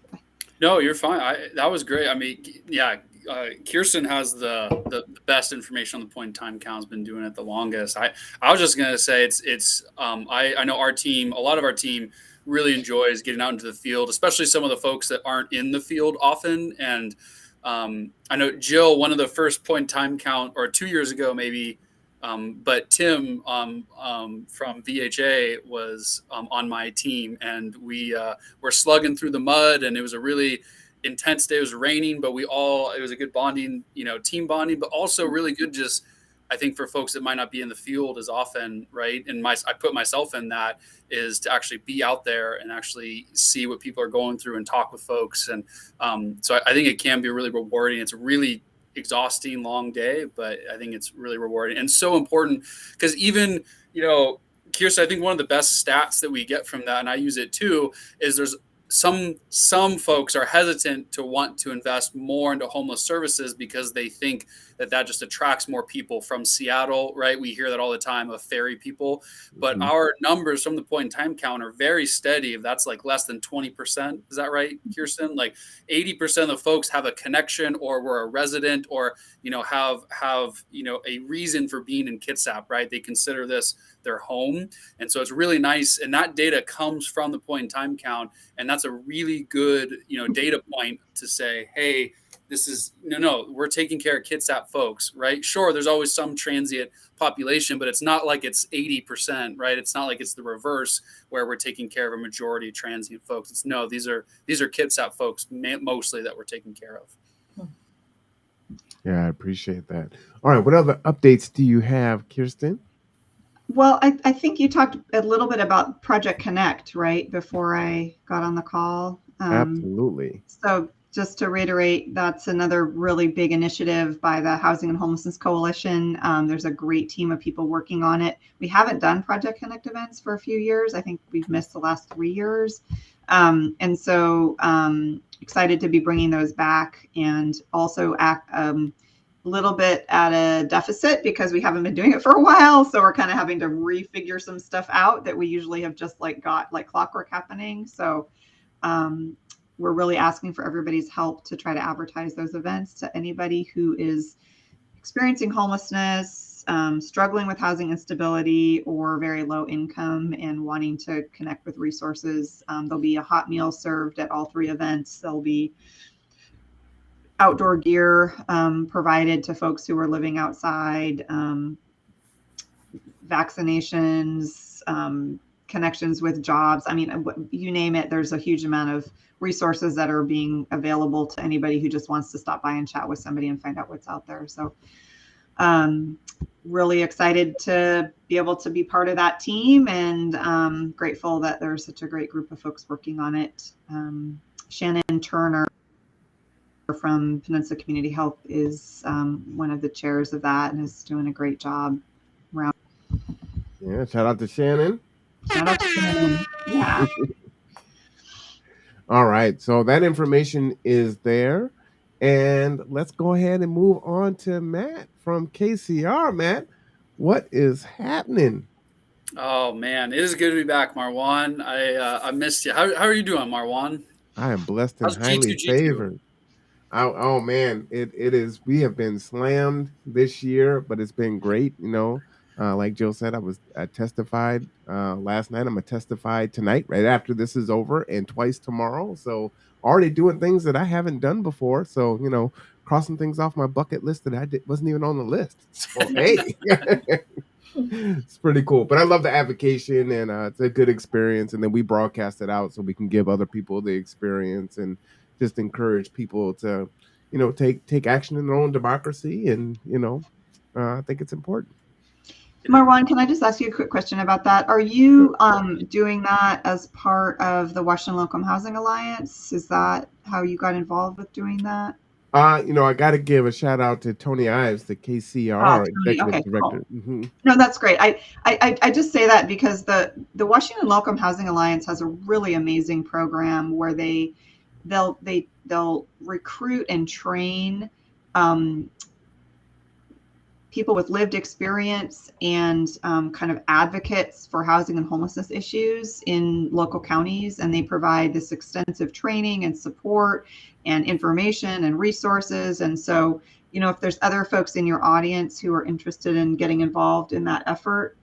No, you're fine. That was great. I mean, yeah, Kirsten has the best information on the point in time count. Has been doing it the longest. I was just gonna say I know our team, a lot of our team really enjoys getting out into the field, especially some of the folks that aren't in the field often. And I know Jill, one of the first point in time count, or 2 years ago maybe, but Tim from BHA was on my team, and we were slugging through the mud, and it was a really intense day. It was raining, but it was a good bonding, team bonding, but also really good just, I think, for folks that might not be in the field as often, right? And I put myself in that, is to actually be out there and actually see what people are going through and talk with folks. And so I think it can be really rewarding. It's a really exhausting, long day, but I think it's really rewarding and so important because even, Kirsten, I think one of the best stats that we get from that, and I use it too, is there's some folks are hesitant to want to invest more into homeless services because they think that just attracts more people from Seattle, right? We hear that all the time of ferry people, but our numbers from the point in time count are very steady. If that's like less than 20%, is that right, Kirsten? Like 80% of the folks have a connection, or were a resident, or have a reason for being in Kitsap, right? They consider this their home, and so it's really nice. And that data comes from the point in time count, and that's a really good data point to say, hey, this is we're taking care of Kitsap folks, right? Sure, there's always some transient population, but it's not like it's 80%, right? It's not like it's the reverse where we're taking care of a majority of transient folks. These are Kitsap folks mostly that we're taking care of. Yeah, I appreciate that. All right, what other updates do you have, Kirsten? Well, I think you talked a little bit about Project Connect, right, before I got on the call. Absolutely. So just to reiterate, that's another really big initiative by the Housing and Homelessness Coalition. There's a great team of people working on it. We haven't done Project Connect events for a few years. I think we've missed the last 3 years. And so excited to be bringing those back, and also a little bit at a deficit because we haven't been doing it for a while. So we're kind of having to refigure some stuff out that we usually have just got like clockwork happening. So we're really asking for everybody's help to try to advertise those events to anybody who is experiencing homelessness, struggling with housing instability, or very low income and wanting to connect with resources. There'll be a hot meal served at all 3 events. There'll be outdoor gear provided to folks who are living outside, vaccinations, connections with jobs. I mean, you name it, there's a huge amount of resources that are being available to anybody who just wants to stop by and chat with somebody and find out what's out there. So really excited to be able to be part of that team, and grateful that there's such a great group of folks working on it. Shannon Turner from Peninsula Community Health is one of the chairs of that and is doing a great job around. Yeah, shout out to Shannon. Shout out to Shannon. Yeah. All right, so that information is there. And let's go ahead and move on to Matt from KCR. Matt, what is happening? Oh man, it is good to be back, Marwan. I missed you. How are you doing, Marwan? I am blessed and How's highly G2G2? favored. Oh man, it is. We have been slammed this year, but it's been great. Like Joe said, I testified last night. I'm gonna testify tonight, right after this is over, and twice tomorrow. So already doing things that I haven't done before. So crossing things off my bucket list that wasn't even on the list. So hey, it's pretty cool. But I love the avocation, and it's a good experience. And then we broadcast it out so we can give other people the experience and just encourage people to, take action in their own democracy. And I think it's important. Marwan, can I just ask you a quick question about that? Are you doing that as part of the Washington Low-Income Housing Alliance? Is that how you got involved with doing that? I got to give a shout out to Tony Ives, the KCR executive director. Cool. Mm-hmm. No, that's great. I just say that because the Washington Low-Income Housing Alliance has a really amazing program where they'll recruit and train people with lived experience and kind of advocates for housing and homelessness issues in local counties. And they provide this extensive training and support and information and resources. And so, if there's other folks in your audience who are interested in getting involved in that effort,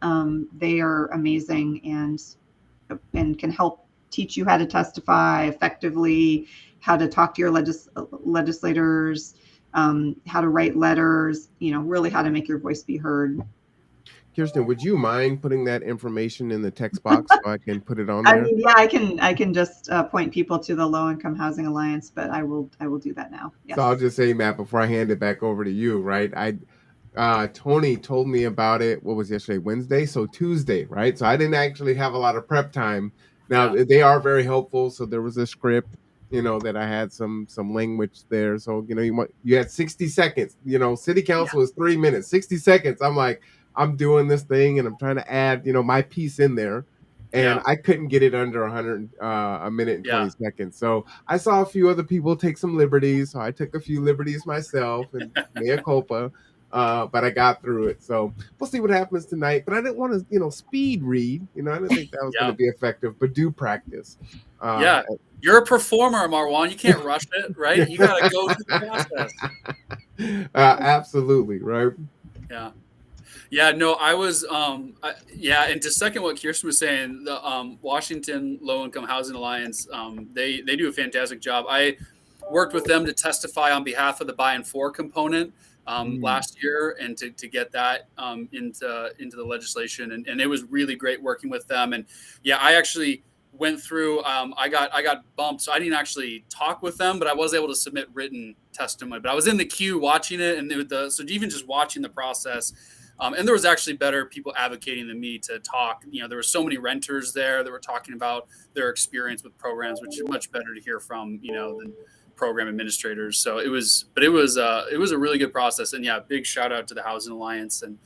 they are amazing and can help teach you how to testify effectively, how to talk to your legislators, how to write letters, really how to make your voice be heard. Kirsten, would you mind putting that information in the text box so I can put it on there? I mean, yeah, I can just point people to the Low Income Housing Alliance, but I will do that now. Yes. So I'll just say, Matt, before I hand it back over to you, right? Tony told me about it. What was yesterday? Wednesday? So Tuesday, right? So I didn't actually have a lot of prep time. Now they are very helpful. So there was a script, that I had some language there. So you had 60 seconds. City council is 3 minutes. 60 seconds. I'm like, I'm doing this thing and I'm trying to add, my piece in there. And I couldn't get it under a minute and 20 seconds. So I saw a few other people take some liberties. So I took a few liberties myself, and mea culpa. But I got through it. So we'll see what happens tonight. But I didn't want to, speed read. I didn't think that was going to be effective. But do practice. You're a performer, Marwan. You can't rush it, right? You got to go through the process. Absolutely, right? Yeah. Yeah, no, I was, and to second what Kirsten was saying, the Washington Low-Income Housing Alliance, they do a fantastic job. I worked with them to testify on behalf of the buy and for component last year, and to get that into the legislation, and it was really great working with them. And I actually went through. I got bumped, so I didn't actually talk with them, but I was able to submit written testimony. But I was in the queue watching it, and so even just watching the process. And there was actually better people advocating than me to talk. There were so many renters there that were talking about their experience with programs, which is much better to hear from, program administrators. So it was a really good process. And yeah, big shout out to the Housing Alliance. And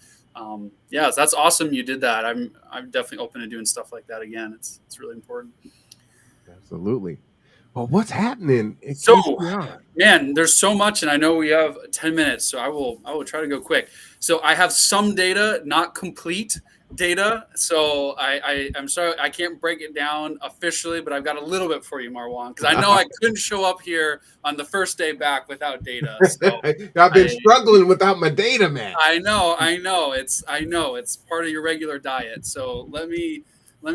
yeah, that's awesome you did that. I'm definitely open to doing stuff like that again. It's really important. Absolutely. Well, what's happening at So, KCR? man, there's so much, and I know we have 10 minutes, so I will try to go quick. So I have some data, not complete data. So I'm sorry I can't break it down officially, but I've got a little bit for you, Marwan, because I know I couldn't show up here on the first day back without data. So I've been struggling without my data, man. I know. It's part of your regular diet. So let me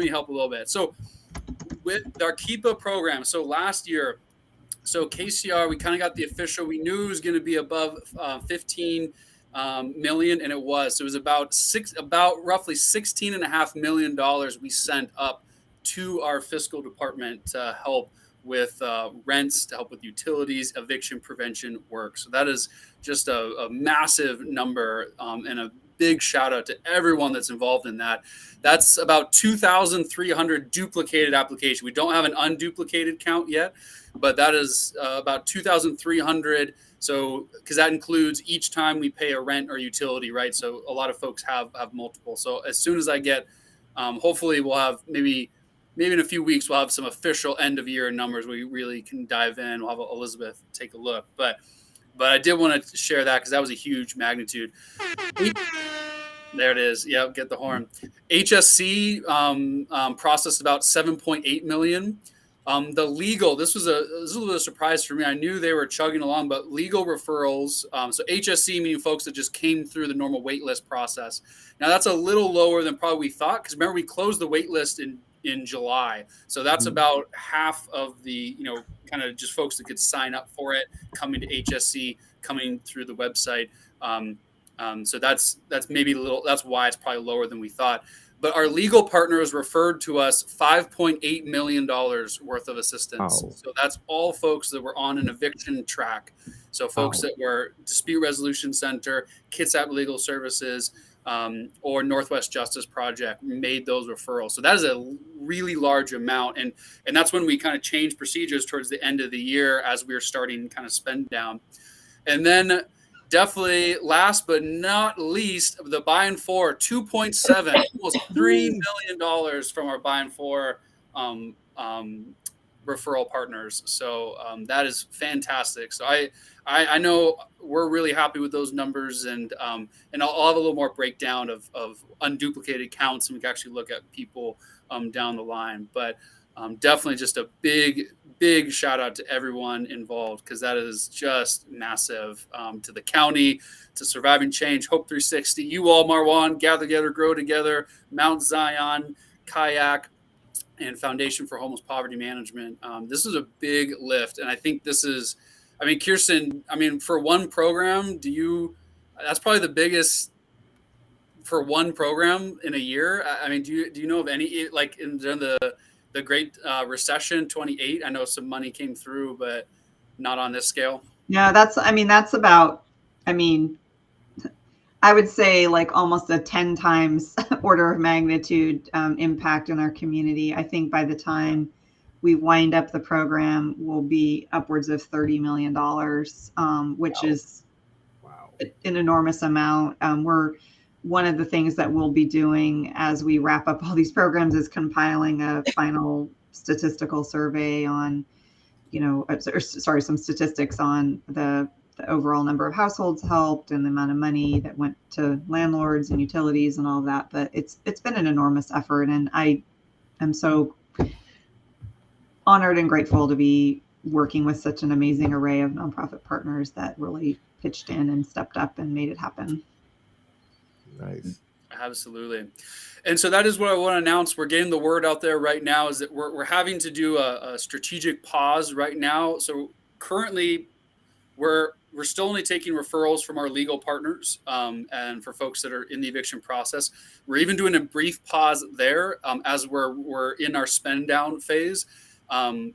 help a little bit. So with our KEPA program, so last year, so KCR, we kind of got the official. We knew it was going to be above 15 million, and it was. So it was about roughly $16.5 million we sent up to our fiscal department to help with rents, to help with utilities, eviction prevention work. So that is just a massive number, and a big shout out to everyone that's involved in that. That's about 2,300 duplicated applications. We don't have an unduplicated count yet, but that is about 2,300. So, because that includes each time we pay a rent or utility, right? So a lot of folks have multiple. So as soon as I get, hopefully we'll have maybe in a few weeks, we'll have some official end of year numbers where we really can dive in. We'll have Elizabeth take a look, but I did want to share that because that was a huge magnitude. There it is. Yep, get the horn. HSC processed about 7.8 million. The legal, this was a little bit of a surprise for me. I knew they were chugging along, but legal referrals. So HSC meaning folks that just came through the normal waitlist process. Now that's a little lower than probably we thought, because remember we closed the waitlist in July. So that's about half of the, kind of just folks that could sign up for it, coming to HSC, coming through the website. So that's maybe that's why it's probably lower than we thought. But our legal partners referred to us $5.8 million worth of assistance. Wow. So that's all folks that were on an eviction track. So folks that were Dispute Resolution Center, Kitsap Legal Services, or Northwest Justice Project made those referrals. So that is a really large amount. And that's when we kind of changed procedures towards the end of the year as we were starting kind of spend down. And then definitely last but not least, the buy and for 2.7, almost $3 million from our buy and for referral partners. So that is fantastic. So I know we're really happy with those numbers, and I'll have a little more breakdown of unduplicated counts, and we can actually look at people down the line. But definitely just a big shout out to everyone involved, because that is just massive, to the county, to Surviving Change, Hope 360, you all, Marwan, Gather Together, Grow Together, Mount Zion, Kayak, and Foundation for Homeless Poverty Management. This is a big lift, and I think this is, Kirsten, for one program, that's probably the biggest for one program in a year. Do you know of any, like during the Great Recession, 28? I know some money came through, but not on this scale. No, that's about, I would say like almost a 10 times order of magnitude impact in our community. I think by the time we wind up the program, we'll be upwards of $30 million, which is an enormous amount. One of the things that we'll be doing as we wrap up all these programs is compiling a final statistical survey on, some statistics on the overall number of households helped and the amount of money that went to landlords and utilities and all of that. But it's been an enormous effort, and I am so honored and grateful to be working with such an amazing array of nonprofit partners that really pitched in and stepped up and made it happen. Nice. Absolutely. And so that is what I want to announce. We're getting the word out there right now, is that we're having to do a strategic pause right now. So currently we're still only taking referrals from our legal partners, and for folks that are in the eviction process. We're even doing a brief pause there as we're in our spend down phase. And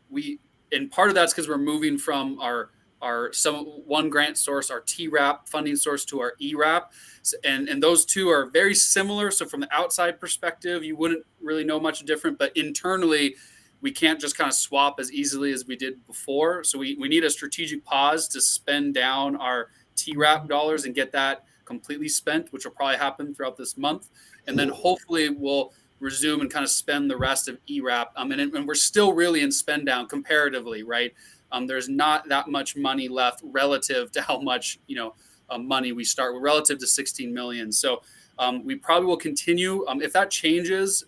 part of that's because we're moving from our one grant source, our TRAP funding source, to our ERAP. And those two are very similar. So from the outside perspective, you wouldn't really know much different, but internally we can't just kind of swap as easily as we did before. So we need a strategic pause to spend down our TRAP dollars and get that completely spent, which will probably happen throughout this month. And then hopefully we'll resume and kind of spend the rest of ERAP. And we're still really in spend down comparatively, right? There's not that much money left relative to how much, money we start with relative to 16 million. So we probably will continue. If that changes,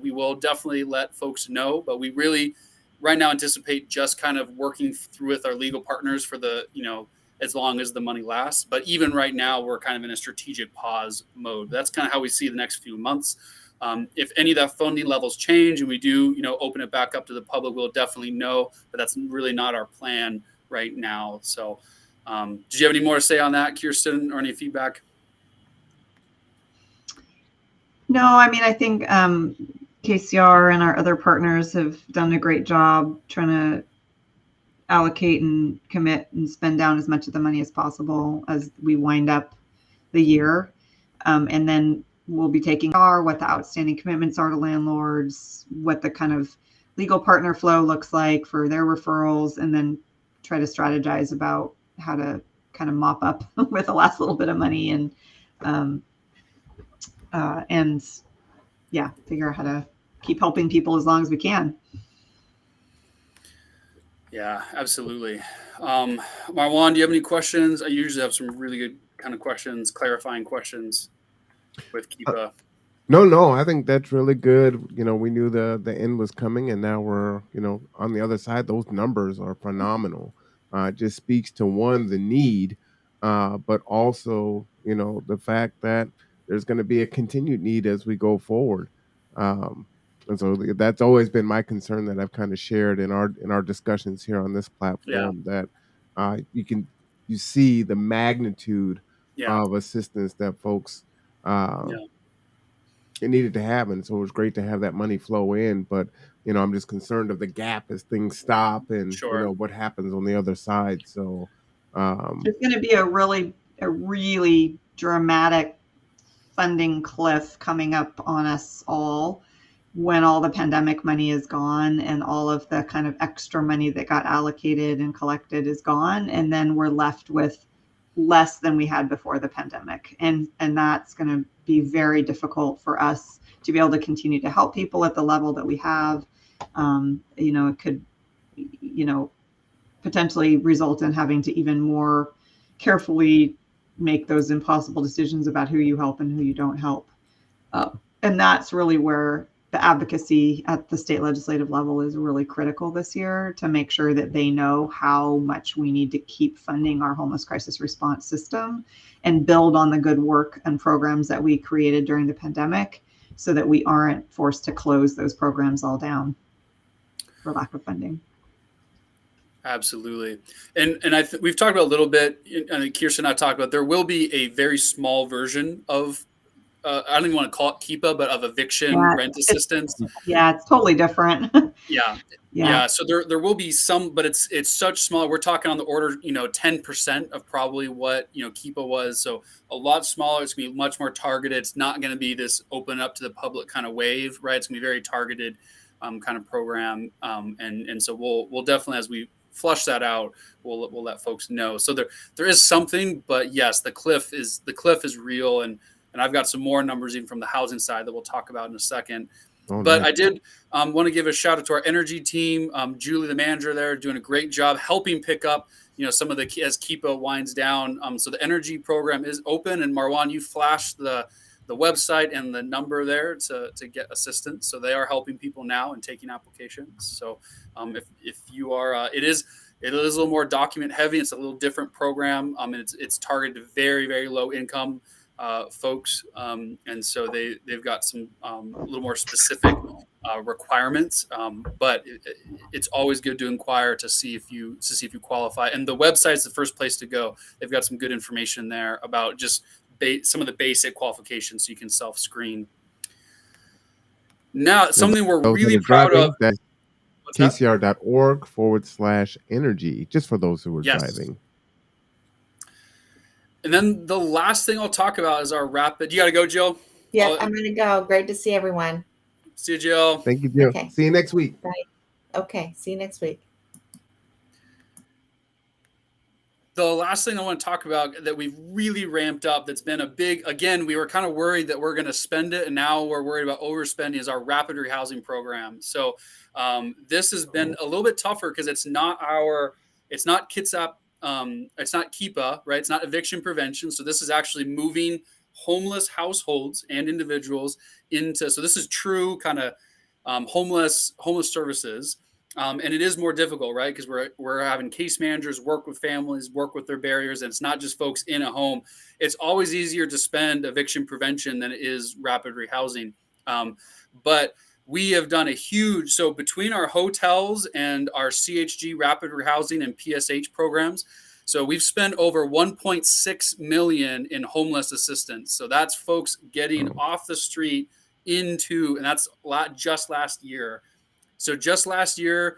we will definitely let folks know, but we really right now anticipate just kind of working through with our legal partners for the, as long as the money lasts. But even right now, we're kind of in a strategic pause mode. That's kind of how we see the next few months. If any of that funding levels change and we do, open it back up to the public, we'll definitely know, but that's really not our plan right now. So did you have any more to say on that, Kirsten, or any feedback? No, I mean, I think KCR and our other partners have done a great job trying to allocate and commit and spend down as much of the money as possible as we wind up the year. And then we'll be taking what the outstanding commitments are to landlords, what the kind of legal partner flow looks like for their referrals, and then try to strategize about how to kind of mop up with the last little bit of money and figure out how to keep helping people as long as we can. Yeah, absolutely. Marwan, do you have any questions? I usually have some really good kind of questions, clarifying questions with Keepa. No, I think that's really good. We knew the end was coming, and now we're, on the other side. Those numbers are phenomenal. It just speaks to the need, but also, the fact that there's going to be a continued need as we go forward. And so that's always been my concern that I've kind of shared in our discussions here on this platform. That you see the magnitude of assistance that folks it needed to have, and so it was great to have that money flow in. But I'm just concerned of the gap as things stop, and what happens on the other side. So it's going to be a really dramatic funding cliff coming up on us all when all the pandemic money is gone and all of the kind of extra money that got allocated and collected is gone, and then we're left with less than we had before the pandemic, and that's going to be very difficult for us to be able to continue to help people at the level that we have. It could potentially result in having to even more carefully make those impossible decisions about who you help and who you don't help. And that's really where the advocacy at the state legislative level is really critical this year, to make sure that they know how much we need to keep funding our homeless crisis response system and build on the good work and programs that we created during the pandemic, so that we aren't forced to close those programs all down for lack of funding. Absolutely. And we've talked about a little bit, and Kirsten and I talked about, there will be a very small version of I don't even want to call it KEPA, but of eviction rent assistance. It's totally different. Yeah. So there will be some, but it's such small. We're talking on the order, 10% of probably what, KEPA was. So a lot smaller. It's going to be much more targeted. It's not going to be this open up to the public kind of wave, right? It's going to be very targeted kind of program. And so we'll definitely, as we flush that out, we'll let folks know. So there is something, but yes, the cliff is real. And I've got some more numbers even from the housing side that we'll talk about in a second. But I did want to give a shout out to our energy team. Julie, the manager there, doing a great job helping pick up, some of the, as KEPA winds down. So the energy program is open. And Marwan, you flashed the website and the number there to get assistance. So they are helping people now and taking applications. So if you are, it is a little more document heavy. It's a little different program. And it's targeted to very, very low income folks, and so they've got some a little more specific requirements, but it's always good to inquire to see if you qualify. And the website's the first place to go. They've got some good information there about just some of the basic qualifications, so you can self-screen. Now, something we're really proud of. That's kcr.org/energy, just for those who are driving. And then the last thing I'll talk about is our rapid. You got to go, Jill? Yeah, I'm going to go. Great to see everyone. See you, Jill. Thank you, Jill. Okay. See you next week. Bye. Okay. See you next week. The last thing I want to talk about that we've really ramped up, that's been a big, again, we were kind of worried that we're going to spend it, and now we're worried about overspending, is our rapid rehousing program. So this has been a little bit tougher because it's not KITSAP, it's not KEPA, right? It's not eviction prevention. So this is actually moving homeless households and individuals into, so this is true kind of homeless services. And it is more difficult, right? Because we're having case managers work with families, work with their barriers, and it's not just folks in a home. It's always easier to spend eviction prevention than it is rapid rehousing. But we have done so between our hotels and our CHG rapid rehousing and PSH programs, so we've spent over 1.6 million in homeless assistance. So that's folks getting off the street into, and that's just last year. So just last year,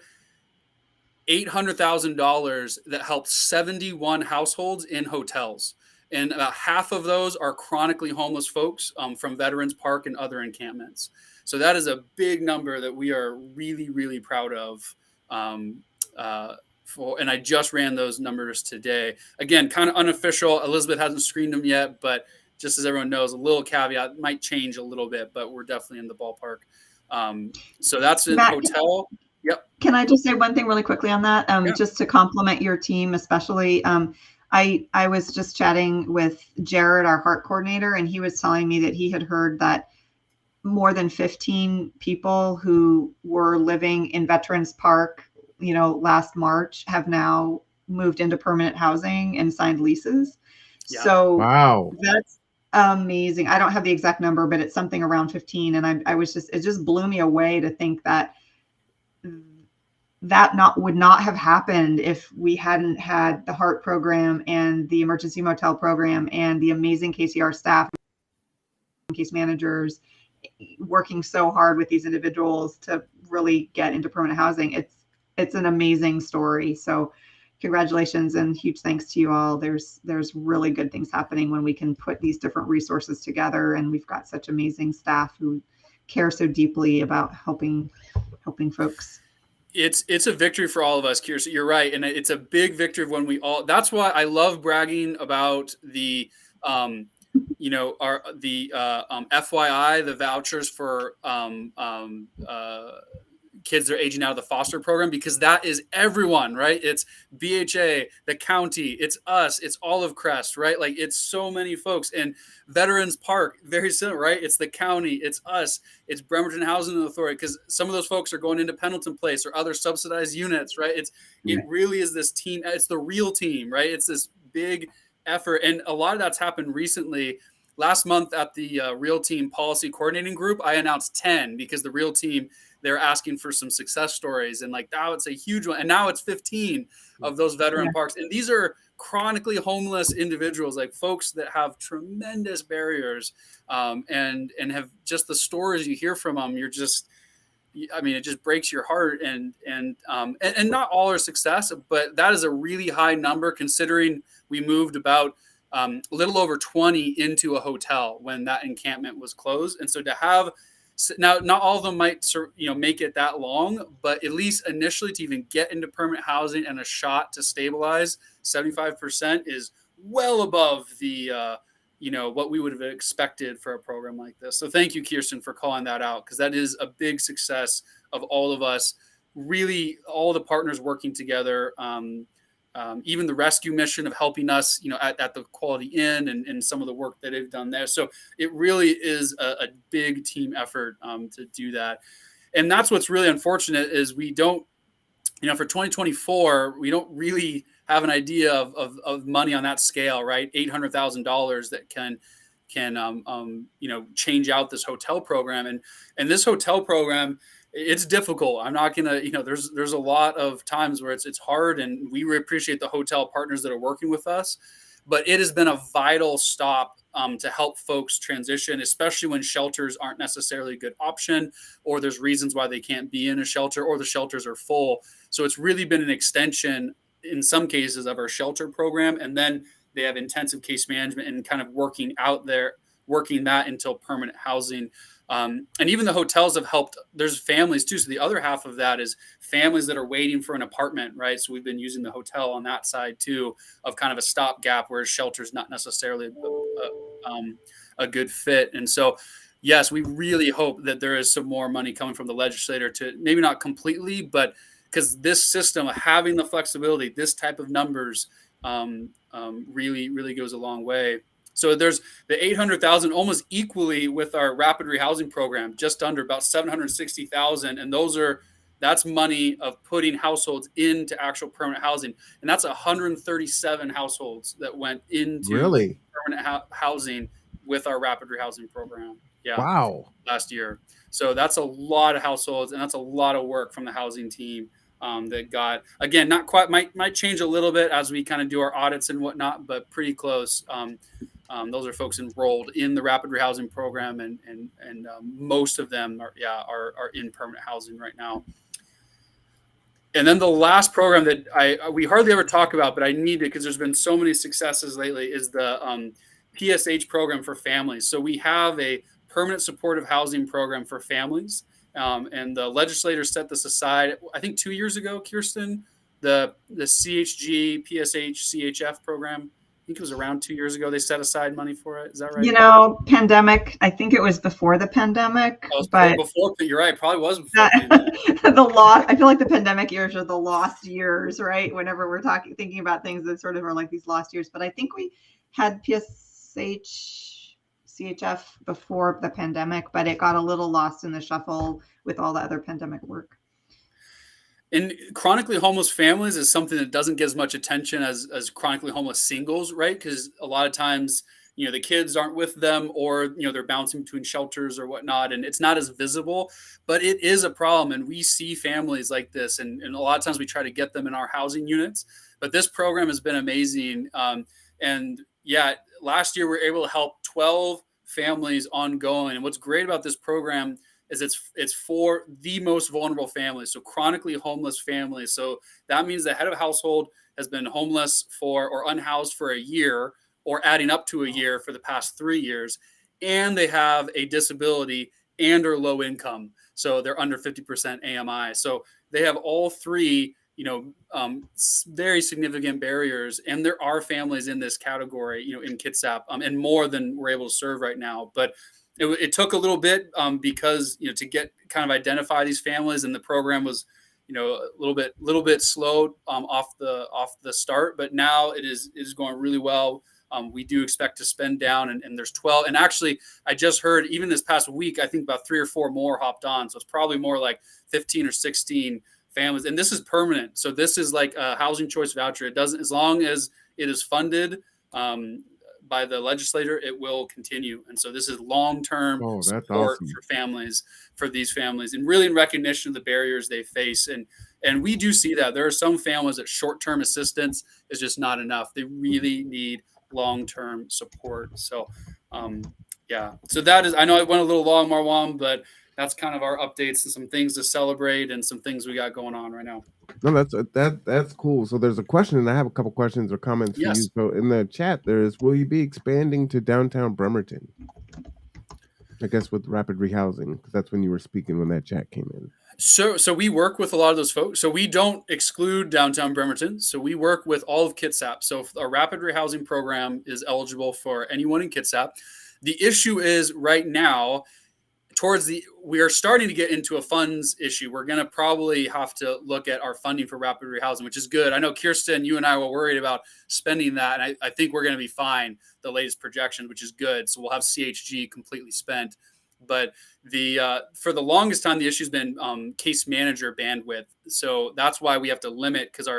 $800,000 that helped 71 households in hotels. And about half of those are chronically homeless folks from Veterans Park and other encampments. So that is a big number that we are really, really proud of. And I just ran those numbers today. Again, kind of unofficial. Elizabeth hasn't screened them yet, but just as everyone knows, a little caveat, might change a little bit, but we're definitely in the ballpark. So that's in Matt, hotel. Yep. Can I just say one thing really quickly on that? Yeah. Just to compliment your team, especially. I was just chatting with Jared, our heart coordinator, and he was telling me that he had heard that more than 15 people who were living in Veterans Park, last March, have now moved into permanent housing and signed leases. Yeah. So Wow. that's amazing. I don't have the exact number, but it's something around 15. And it just blew me away to think that would not have happened if we hadn't had the heart program and the emergency motel program and the amazing KCR staff, case managers, working so hard with these individuals to really get into permanent housing. It's an amazing story. So congratulations and huge thanks to you all. There's really good things happening when we can put these different resources together, and we've got such amazing staff who care so deeply about helping folks. It's a victory for all of us, Kirsten. You're right, and it's a big victory when we all. That's why I love bragging about the, FYI, the vouchers for kids that are aging out of the foster program, because that is everyone, right? It's BHA, the county, it's us, it's Olive Crest, right? Like, it's so many folks. And Veterans Park, very similar, right? It's the county, it's us, it's Bremerton Housing Authority, because some of those folks are going into Pendleton Place or other subsidized units, right? It really is this team. It's the real team, right? It's this big effort. And a lot of that's happened recently. Last month at the Real Team Policy Coordinating Group, I announced 10 because the Real Team, they're asking for some success stories, and like now it's a huge one, and now it's 15 of those veteran parks, and these are chronically homeless individuals, like folks that have tremendous barriers, and have just the stories you hear from them. It just breaks your heart, and not all are success, but that is a really high number considering we moved about a little over 20 into a hotel when that encampment was closed, and so to have. Now, not all of them might, make it that long, but at least initially to even get into permanent housing and a shot to stabilize, 75% is well above the, what we would have expected for a program like this. So thank you, Kirsten, for calling that out, because that is a big success of all of us, really all the partners working together. Even the rescue mission of helping us, at the Quality Inn and some of the work that they've done there. So it really is a big team effort to do that. And that's what's really unfortunate is we don't, for 2024, we don't really have an idea of money on that scale, right? $800,000 that can change out this hotel program. And this hotel program, it's difficult. I'm not gonna, there's a lot of times where it's hard, and we really appreciate the hotel partners that are working with us, but it has been a vital stop to help folks transition, especially when shelters aren't necessarily a good option, or there's reasons why they can't be in a shelter, or the shelters are full. So it's really been an extension in some cases of our shelter program, and then they have intensive case management and kind of working that until permanent housing. And even the hotels have helped. There's families too. So the other half of that is families that are waiting for an apartment, right? So we've been using the hotel on that side too, of kind of a stopgap where shelter is not necessarily a good fit. And so, yes, we really hope that there is some more money coming from the legislator to maybe not completely, but because this system of having the flexibility, this type of numbers really, really goes a long way. So there's the 800,000 almost equally with our rapid rehousing program, just under about 760,000. And that's money of putting households into actual permanent housing. And that's 137 households that went into Really? permanent housing with our rapid rehousing program. Yeah. Wow. Last year. So that's a lot of households, and that's a lot of work from the housing team that got, again, not quite, might change a little bit as we kind of do our audits and whatnot, but pretty close. Those are folks enrolled in the rapid rehousing program, and most of them are in permanent housing right now. And then the last program that we hardly ever talk about, but I need it because there's been so many successes lately, is the PSH program for families. So we have a permanent supportive housing program for families. And the legislators set this aside, I think 2 years ago, Kirsten, the CHG, PSH, CHF program. I think it was around 2 years ago they set aside money for it. Is that right? Pandemic. I think it was before the pandemic. But before, you're right. It probably was before. I feel like the pandemic years are the lost years, right? Whenever we're thinking about things that sort of are like these lost years. But I think we had PSH, CHF before the pandemic, but it got a little lost in the shuffle with all the other pandemic work. And chronically homeless families is something that doesn't get as much attention as chronically homeless singles, right? Because a lot of times, the kids aren't with them, or, they're bouncing between shelters or whatnot, and it's not as visible, but it is a problem. And we see families like this, and a lot of times we try to get them in our housing units, but this program has been amazing. And yeah, last year we were able to help 12 families ongoing. And what's great about this program is it's for the most vulnerable families, so chronically homeless families. So that means the head of household has been homeless or unhoused for a year, or adding up to a year for the past 3 years, and they have a disability and or low income, so they're under 50% AMI. So they have all three, very significant barriers, and there are families in this category, in Kitsap, and more than we're able to serve right now. But it took a little bit because to get kind of identify these families, and the program was a little bit slow off the start, but now it is going really well. We do expect to spend down, and there's 12, and actually I just heard even this past week, I think about 3 or 4 more hopped on, so it's probably more like 15 or 16 families, and this is permanent. So this is like a housing choice voucher. It doesn't, as long as it is funded by the legislator, it will continue. And so this is long-term support for families, for these families, and really in recognition of the barriers they face. And we do see that there are some families that short-term assistance is just not enough. They really need long-term support. So so that is, I know I went a little long, Marwan, but that's kind of our updates and some things to celebrate and some things we got going on right now. No, that's cool. So there's a question, and I have a couple questions or comments for you. So in the chat, will you be expanding to downtown Bremerton? I guess with rapid rehousing, because that's when you were speaking when that chat came in. So we work with a lot of those folks. So we don't exclude downtown Bremerton. So we work with all of Kitsap. So our rapid rehousing program is eligible for anyone in Kitsap. The issue is right now, we are starting to get into a funds issue. We're going to probably have to look at our funding for rapid rehousing, which is good. I know, Kirsten, you and I were worried about spending that, and I think we're going to be fine, the latest projection, which is good. So we'll have CHG completely spent. But for the longest time, the issue has been case manager bandwidth. So that's why we have to limit, because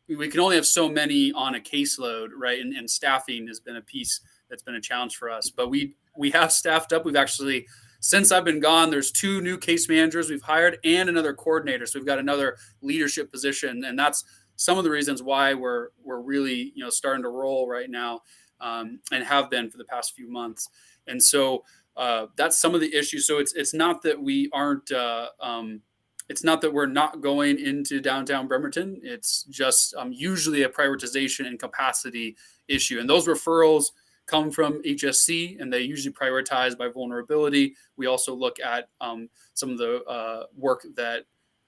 we can only have so many on a caseload, right? And staffing has been a piece that's been a challenge for us. But we have staffed up. We've actually, since I've been gone, there's 2 new case managers we've hired and another coordinator. So we've got another leadership position, and that's some of the reasons why we're really starting to roll right now, and have been for the past few months. And so that's some of the issues. So it's not that we aren't. It's not that we're not going into downtown Bremerton. It's just usually a prioritization and capacity issue, and those referrals come from HSC, and they usually prioritize by vulnerability. We also look at some of the work that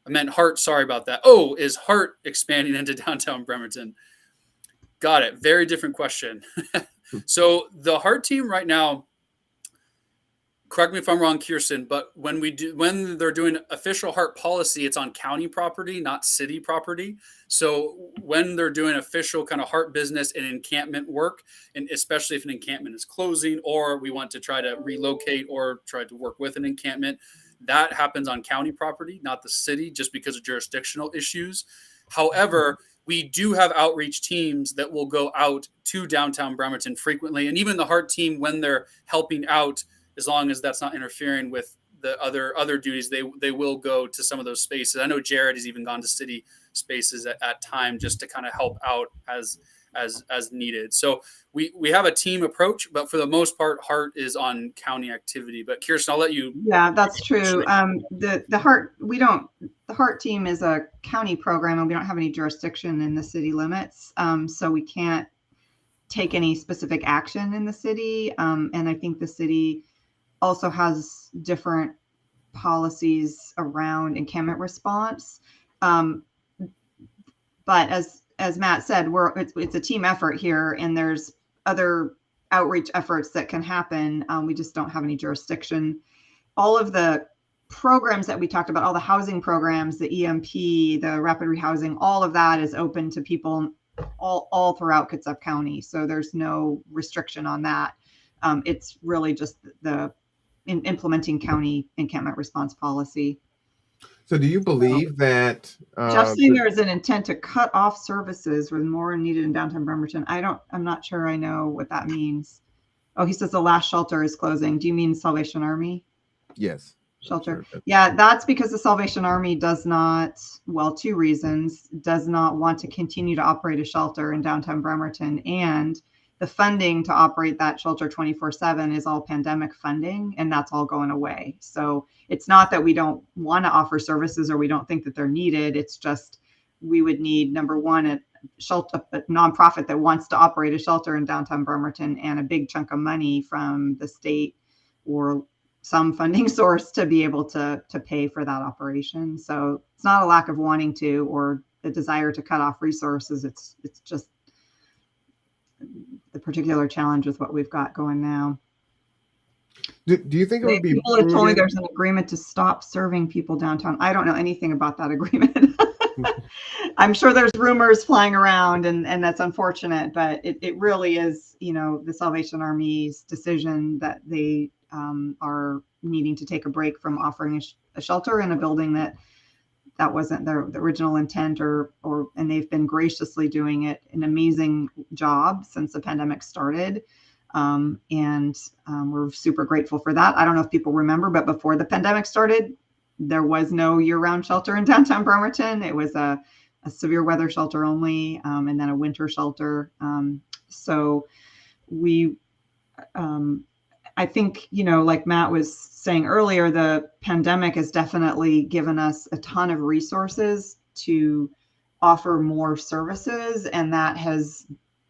I meant Hart. Sorry about that. Oh, is Hart expanding into downtown Bremerton? Got it. Very different question. So the Hart team right now, correct me if I'm wrong, Kirsten, but when they're doing official Hart policy, it's on county property, not city property. So when they're doing official kind of Hart business and encampment work, and especially if an encampment is closing or we want to try to relocate or try to work with an encampment, that happens on county property, not the city, just because of jurisdictional issues. However, we do have outreach teams that will go out to downtown Bremerton frequently. And even the Hart team, when they're helping out, as long as that's not interfering with the other duties, they will go to some of those spaces. I know Jared has even gone to city spaces at time just to kind of help out as needed. So we have a team approach, but for the most part, Hart is on county activity. But Kirsten, I'll let you. Yeah, that's true. The Hart team is a county program, and we don't have any jurisdiction in the city limits, so we can't take any specific action in the city. And I think the city also has different policies around encampment response. But as Matt said, it's a team effort here, and there's other outreach efforts that can happen. We just don't have any jurisdiction. All of the programs that we talked about, all the housing programs, the EMP, the rapid rehousing, all of that is open to people all throughout Kitsap County. So there's no restriction on that. It's really just the implementing county encampment response policy. So do you believe that Jeff's saying there is an intent to cut off services when more needed in downtown Bremerton? I'm not sure I know what that means. Oh, he says the last shelter is closing. Do you mean Salvation Army? Yes. Shelter. Sure. Yeah, that's because the Salvation Army does not, well, two reasons, does not want to continue to operate a shelter in downtown Bremerton, and the funding to operate that shelter 24/7 is all pandemic funding, and that's all going away. So it's not that we don't want to offer services or we don't think that they're needed. It's just we would need, number one, a nonprofit that wants to operate a shelter in downtown Bremerton and a big chunk of money from the state or some funding source to be able to pay for that operation. So it's not a lack of wanting to or the desire to cut off resources. It's just the particular challenge with what we've got going now. Do you think it would be? People have told me there's an agreement to stop serving people downtown. I don't know anything about that agreement. I'm sure there's rumors flying around, and that's unfortunate, but it really is, the Salvation Army's decision that they are needing to take a break from offering a shelter in a building that wasn't the original intent, and they've been graciously doing an amazing job since the pandemic started. And we're super grateful for that. I don't know if people remember, but before the pandemic started, there was no year-round shelter in downtown Bremerton. It was a severe weather shelter only, and then a winter shelter. So we, I think, like Matt was saying earlier, the pandemic has definitely given us a ton of resources to offer more services, and that has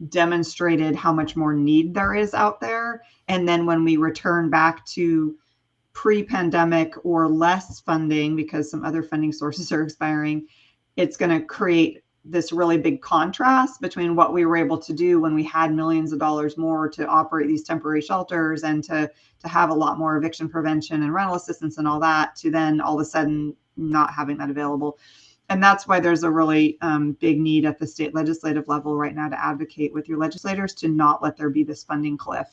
demonstrated how much more need there is out there. And then when we return back to pre-pandemic or less funding, because some other funding sources are expiring, it's going to create this really big contrast between what we were able to do when we had millions of dollars more to operate these temporary shelters and to have a lot more eviction prevention and rental assistance and all that, to then all of a sudden not having that available. And that's why there's a really big need at the state legislative level right now to advocate with your legislators to not let there be this funding cliff.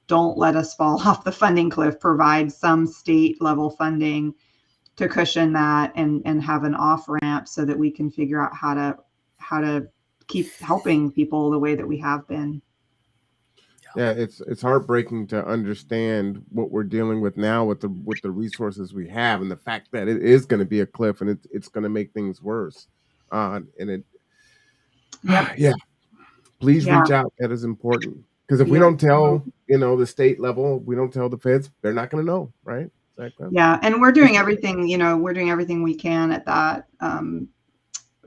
Don't let us fall off the funding cliff. Provide some state level funding to cushion that and have an off ramp so that we can figure out how to keep helping people the way that we have been. Yeah, it's heartbreaking to understand what we're dealing with now with the resources we have, and the fact that it is going to be a cliff and it's going to make things worse. And it, yeah, please reach out. That is important, because if we don't tell the state level, we don't tell the feds, they're not going to know, right? Exactly. Yeah, and we're doing everything. We're doing everything we can at that.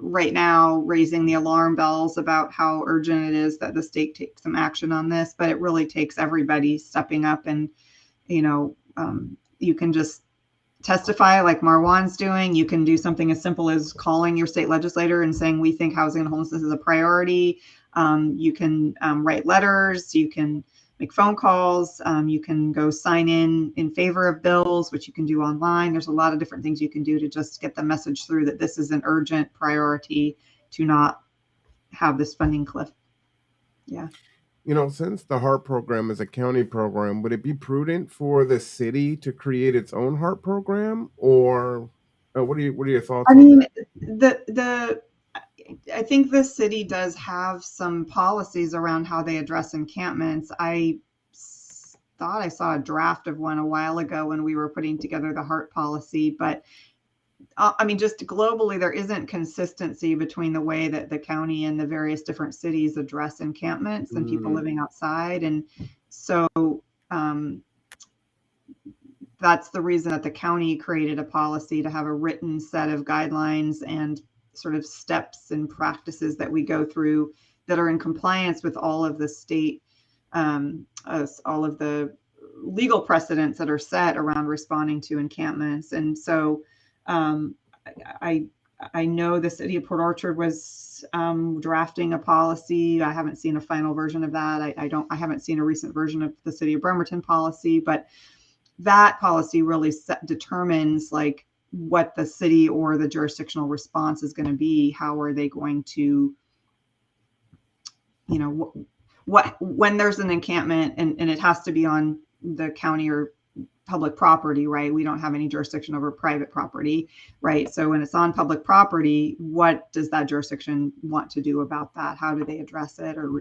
right now raising the alarm bells about how urgent it is that the state take some action on this, but it really takes everybody stepping up. And, you can just testify like Marwan's doing. You can do something as simple as calling your state legislator and saying, we think housing and homelessness is a priority. You can write letters. You can make phone calls. You can go sign in favor of bills, which you can do online. There's a lot of different things you can do to just get the message through that this is an urgent priority to not have this funding cliff. Yeah. Since the HEART program is a county program, would it be prudent for the city to create its own HEART program, or what are your thoughts? I mean, I think the city does have some policies around how they address encampments. I thought I saw a draft of one a while ago when we were putting together the HEART policy, but I mean, just globally, there isn't consistency between the way that the county and the various different cities address encampments and people living outside. And so that's the reason that the county created a policy to have a written set of guidelines and sort of steps and practices that we go through that are in compliance with all of the state, all of the legal precedents that are set around responding to encampments. And so I know the city of Port Orchard was drafting a policy. I haven't seen a final version of that. I haven't seen a recent version of the city of Bremerton policy, but that policy really determines like what the city or the jurisdictional response is going to be. How are they going to, when there's an encampment and it has to be on the county or public property, right? We don't have any jurisdiction over private property, right? So when it's on public property, what does that jurisdiction want to do about that? How do they address it or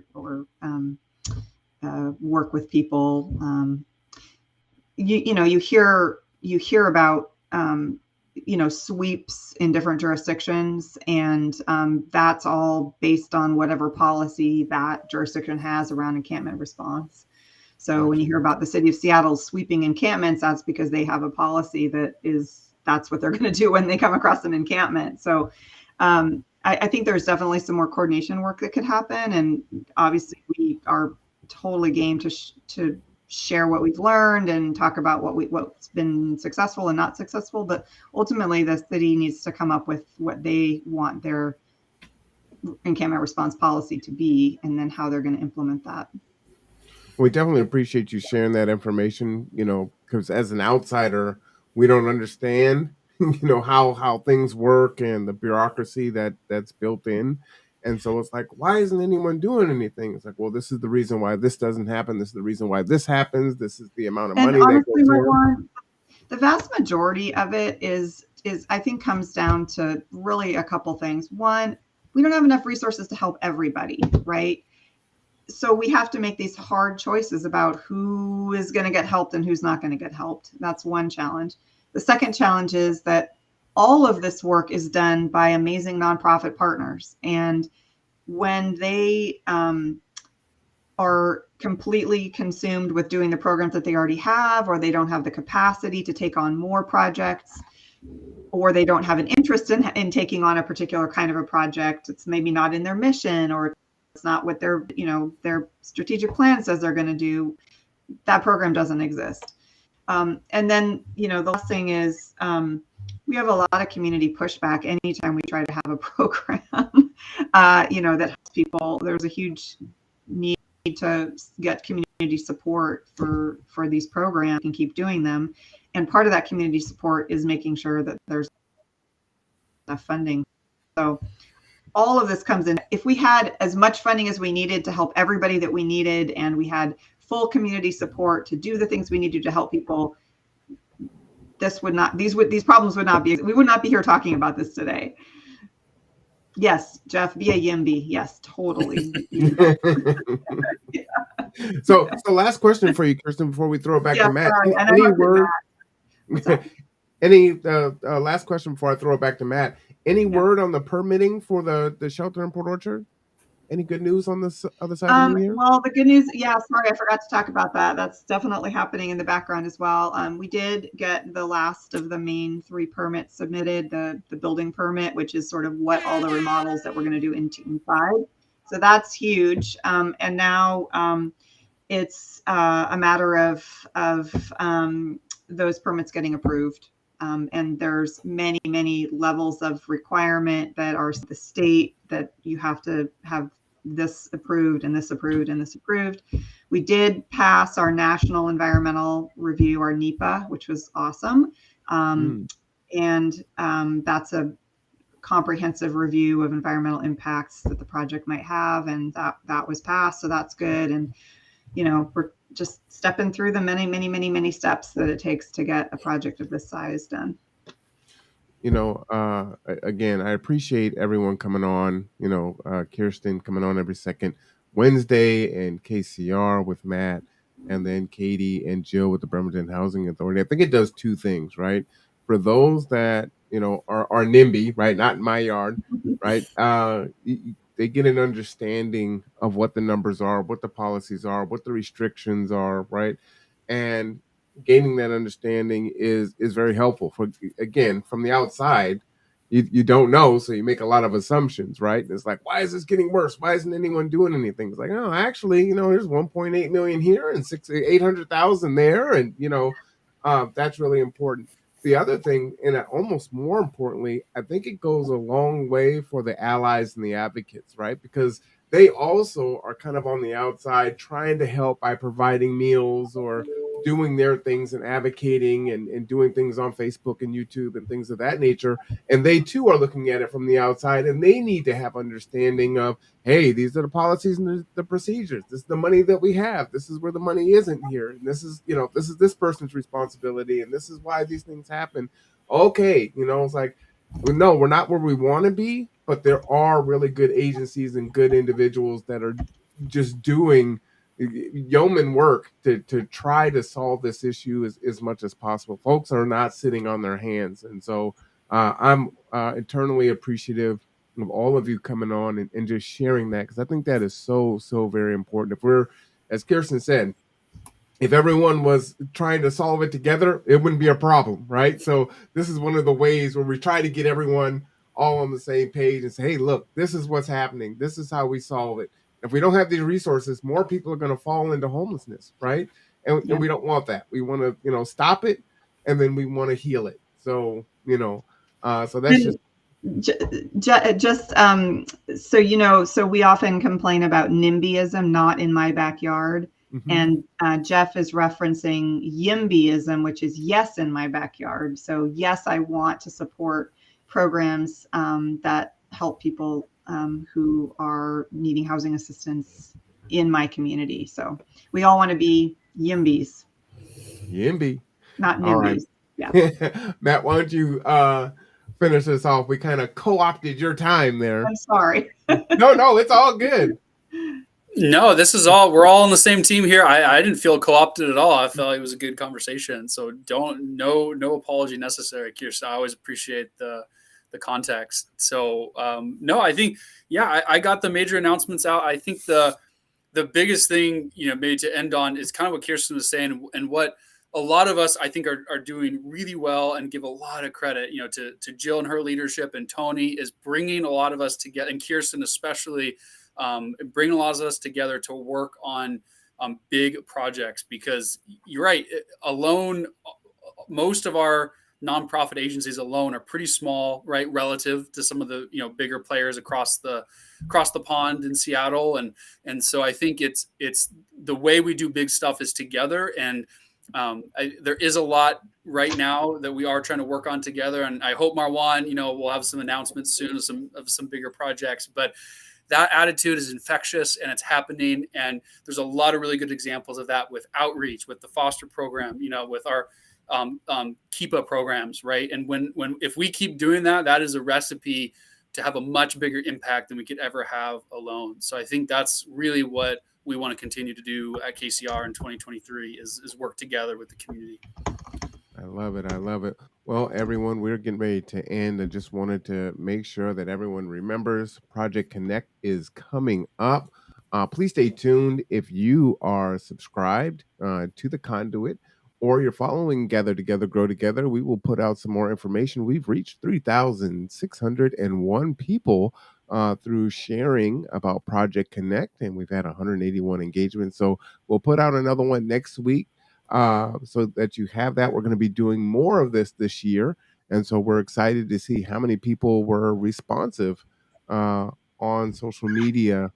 work with people? You hear about sweeps in different jurisdictions, and that's all based on whatever policy that jurisdiction has around encampment response. So when you hear about the city of Seattle sweeping encampments, that's because they have a policy that's what they're going to do when they come across an encampment. So I think there's definitely some more coordination work that could happen. And obviously we are totally game to share what we've learned and talk about what's been successful and not successful. But ultimately the city needs to come up with what they want their encampment response policy to be, and then how they're going to implement that. We definitely appreciate you sharing that information, because as an outsider, we don't understand, how things work and the bureaucracy that's built in. And so it's like, why isn't anyone doing anything? It's like, well, this is the reason why this doesn't happen. This is the reason why this happens. This is the amount of money that goes in. The vast majority of it is I think comes down to really a couple things. One, we don't have enough resources to help everybody, right? So we have to make these hard choices about who is going to get helped and who's not going to get helped. That's one challenge. The second challenge is that all of this work is done by amazing nonprofit partners. And when they are completely consumed with doing the programs that they already have, or they don't have the capacity to take on more projects, or they don't have an interest in taking on a particular kind of a project, it's maybe not in their mission, or it's not what their strategic plan says they're going to do, that program doesn't exist. And then, the last thing is we have a lot of community pushback anytime we try to have a program, that helps people. There's a huge need to get community support for these programs and keep doing them. And part of that community support is making sure that there's enough funding. So all of this comes in. If we had as much funding as we needed to help everybody that we needed, and we had full community support to do the things we needed to help people, these problems would not be, we would not be here talking about this today. Yes, Jeff, be a YIMBY. Yes, totally. Yeah. So last question for you, Kirsten, before we throw it back to Matt. Last question before I throw it back to Matt. Any word on the permitting for the shelter in Port Orchard? Any good news on this other side of New Year? Well, the good news, yeah, sorry, I forgot to talk about that. That's definitely happening in the background as well. We did get the last of the main 3 permits submitted, the building permit, which is sort of what all the remodels that we're going to do inside. So that's huge. And now it's a matter of those permits getting approved. And there's many levels of requirement that are the state that you have to have this approved and this approved and this approved. We did pass our national environmental review, our NEPA, which was awesome. And that's a comprehensive review of environmental impacts that the project might have. And that was passed. So that's good. And, we're just stepping through the many steps that it takes to get a project of this size done. Again, I appreciate everyone coming on, Kirsten coming on every second Wednesday, and KCR with Matt, and then Katie and Jill with the Bremerton Housing Authority. I think it does 2 things, right? For those that, are NIMBY, right? Not in my yard, right? They get an understanding of what the numbers are, what the policies are, what the restrictions are, right? And gaining that understanding is very helpful. For, again, from the outside, you don't know, so you make a lot of assumptions, right? It's like, why is this getting worse? Why isn't anyone doing anything? It's like, oh, actually, there's 1.8 million here and 800,000 there, and that's really important. The other thing, and almost more importantly, I think it goes a long way for the allies and the advocates, right? Because they also are kind of on the outside trying to help by providing meals or doing their things and advocating and doing things on Facebook and YouTube and things of that nature. And they too are looking at it from the outside, and they need to have understanding of, hey, these are the policies and the procedures. This is the money that we have. This is where the money isn't here. And this is, this is this person's responsibility. And this is why these things happen. Okay. It's like, no, we're not where we want to be, but there are really good agencies and good individuals that are just doing yeoman work to try to solve this issue as much as possible. Folks are not sitting on their hands. And so I'm eternally appreciative of all of you coming on and just sharing that, because I think that is so very important. If we're, as Kirsten said, if everyone was trying to solve it together, it wouldn't be a problem, right? So this is one of the ways where we try to get everyone all on the same page and say, hey, look, this is what's happening. This is how we solve it. If we don't have these resources, more people are going to fall into homelessness, right? And we don't want that. We want to, stop it, and then we want to heal it. So, so that's just so we often complain about NIMBYism, not in my backyard. Mm-hmm. And Jeff is referencing YIMBYism, which is yes in my backyard. So yes, I want to support programs that help people who are needing housing assistance in my community. So we all want to be YIMBYs. YIMBY. Not NIMBYs. Right. Yeah. Matt, why don't you finish this off? We kind of co-opted your time there. I'm sorry. No, it's all good. No, this is all, we're all on the same team here. I didn't feel co-opted at all. I felt it was a good conversation. So no apology necessary, Kirsten. I always appreciate the context. So no, I think, I got the major announcements out. I think the biggest thing, maybe to end on is kind of what Kirsten was saying, and what a lot of us, I think, are doing really well, and give a lot of credit, to Jill and her leadership, and Tony is bringing a lot of us together, and Kirsten especially, bringing a lot of us together to work on big projects, because you're right. Alone, most of our nonprofit agencies alone are pretty small, right, relative to some of the bigger players across the pond in Seattle, and so I think it's the way we do big stuff is together, and there is a lot right now that we are trying to work on together, and I hope Marwan, we'll have some announcements soon of some bigger projects, but that attitude is infectious, and it's happening. And there's a lot of really good examples of that with outreach, with the foster program, with our KEPA programs, right? And if we keep doing that, that is a recipe to have a much bigger impact than we could ever have alone. So I think that's really what we want to continue to do at KCR in 2023 is work together with the community. I love it. I love it. Well, everyone, we're getting ready to end. I just wanted to make sure that everyone remembers Project Connect is coming up. Please stay tuned. If you are subscribed to the Conduit or you're following Gather Together, Grow Together, we will put out some more information. We've reached 3,601 people through sharing about Project Connect, and we've had 181 engagements. So we'll put out another one next week so that you have that. We're going to be doing more of this year. And so we're excited to see how many people were responsive on social media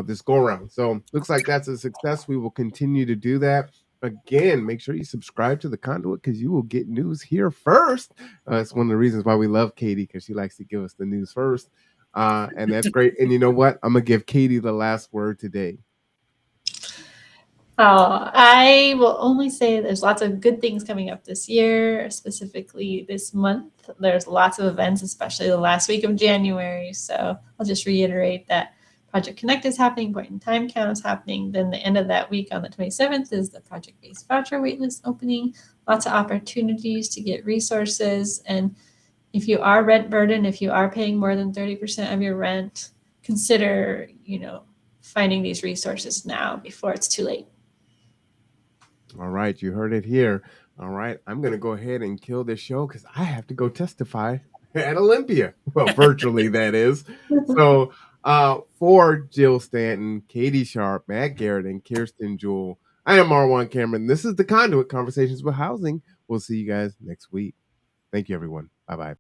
this go around. So looks like that's a success. We will continue to do that. Again, make sure you subscribe to the Conduit because you will get news here first. It's one of the reasons why we love Katie, because she likes to give us the news first. And that's great. And you know what? I'm going to give Katie the last word today. Oh, I will only say there's lots of good things coming up this year, specifically this month. There's lots of events, especially the last week of January. So I'll just reiterate that Project Connect is happening, point in time count is happening. Then the end of that week on the 27th is the project-based voucher waitlist opening. Lots of opportunities to get resources. And if you are rent burdened, if you are paying more than 30% of your rent, consider, finding these resources now before it's too late. All right, you heard it here. All right, I'm going to go ahead and kill this show because I have to go testify at Olympia. Well, virtually, that is. So, for Jill Stanton, Katie Sharp, Matt Garrett, and Kirsten Jewell, I am Marwan Cameron. This is the Conduit Conversations with Housing. We'll see you guys next week. Thank you, everyone. Bye-bye.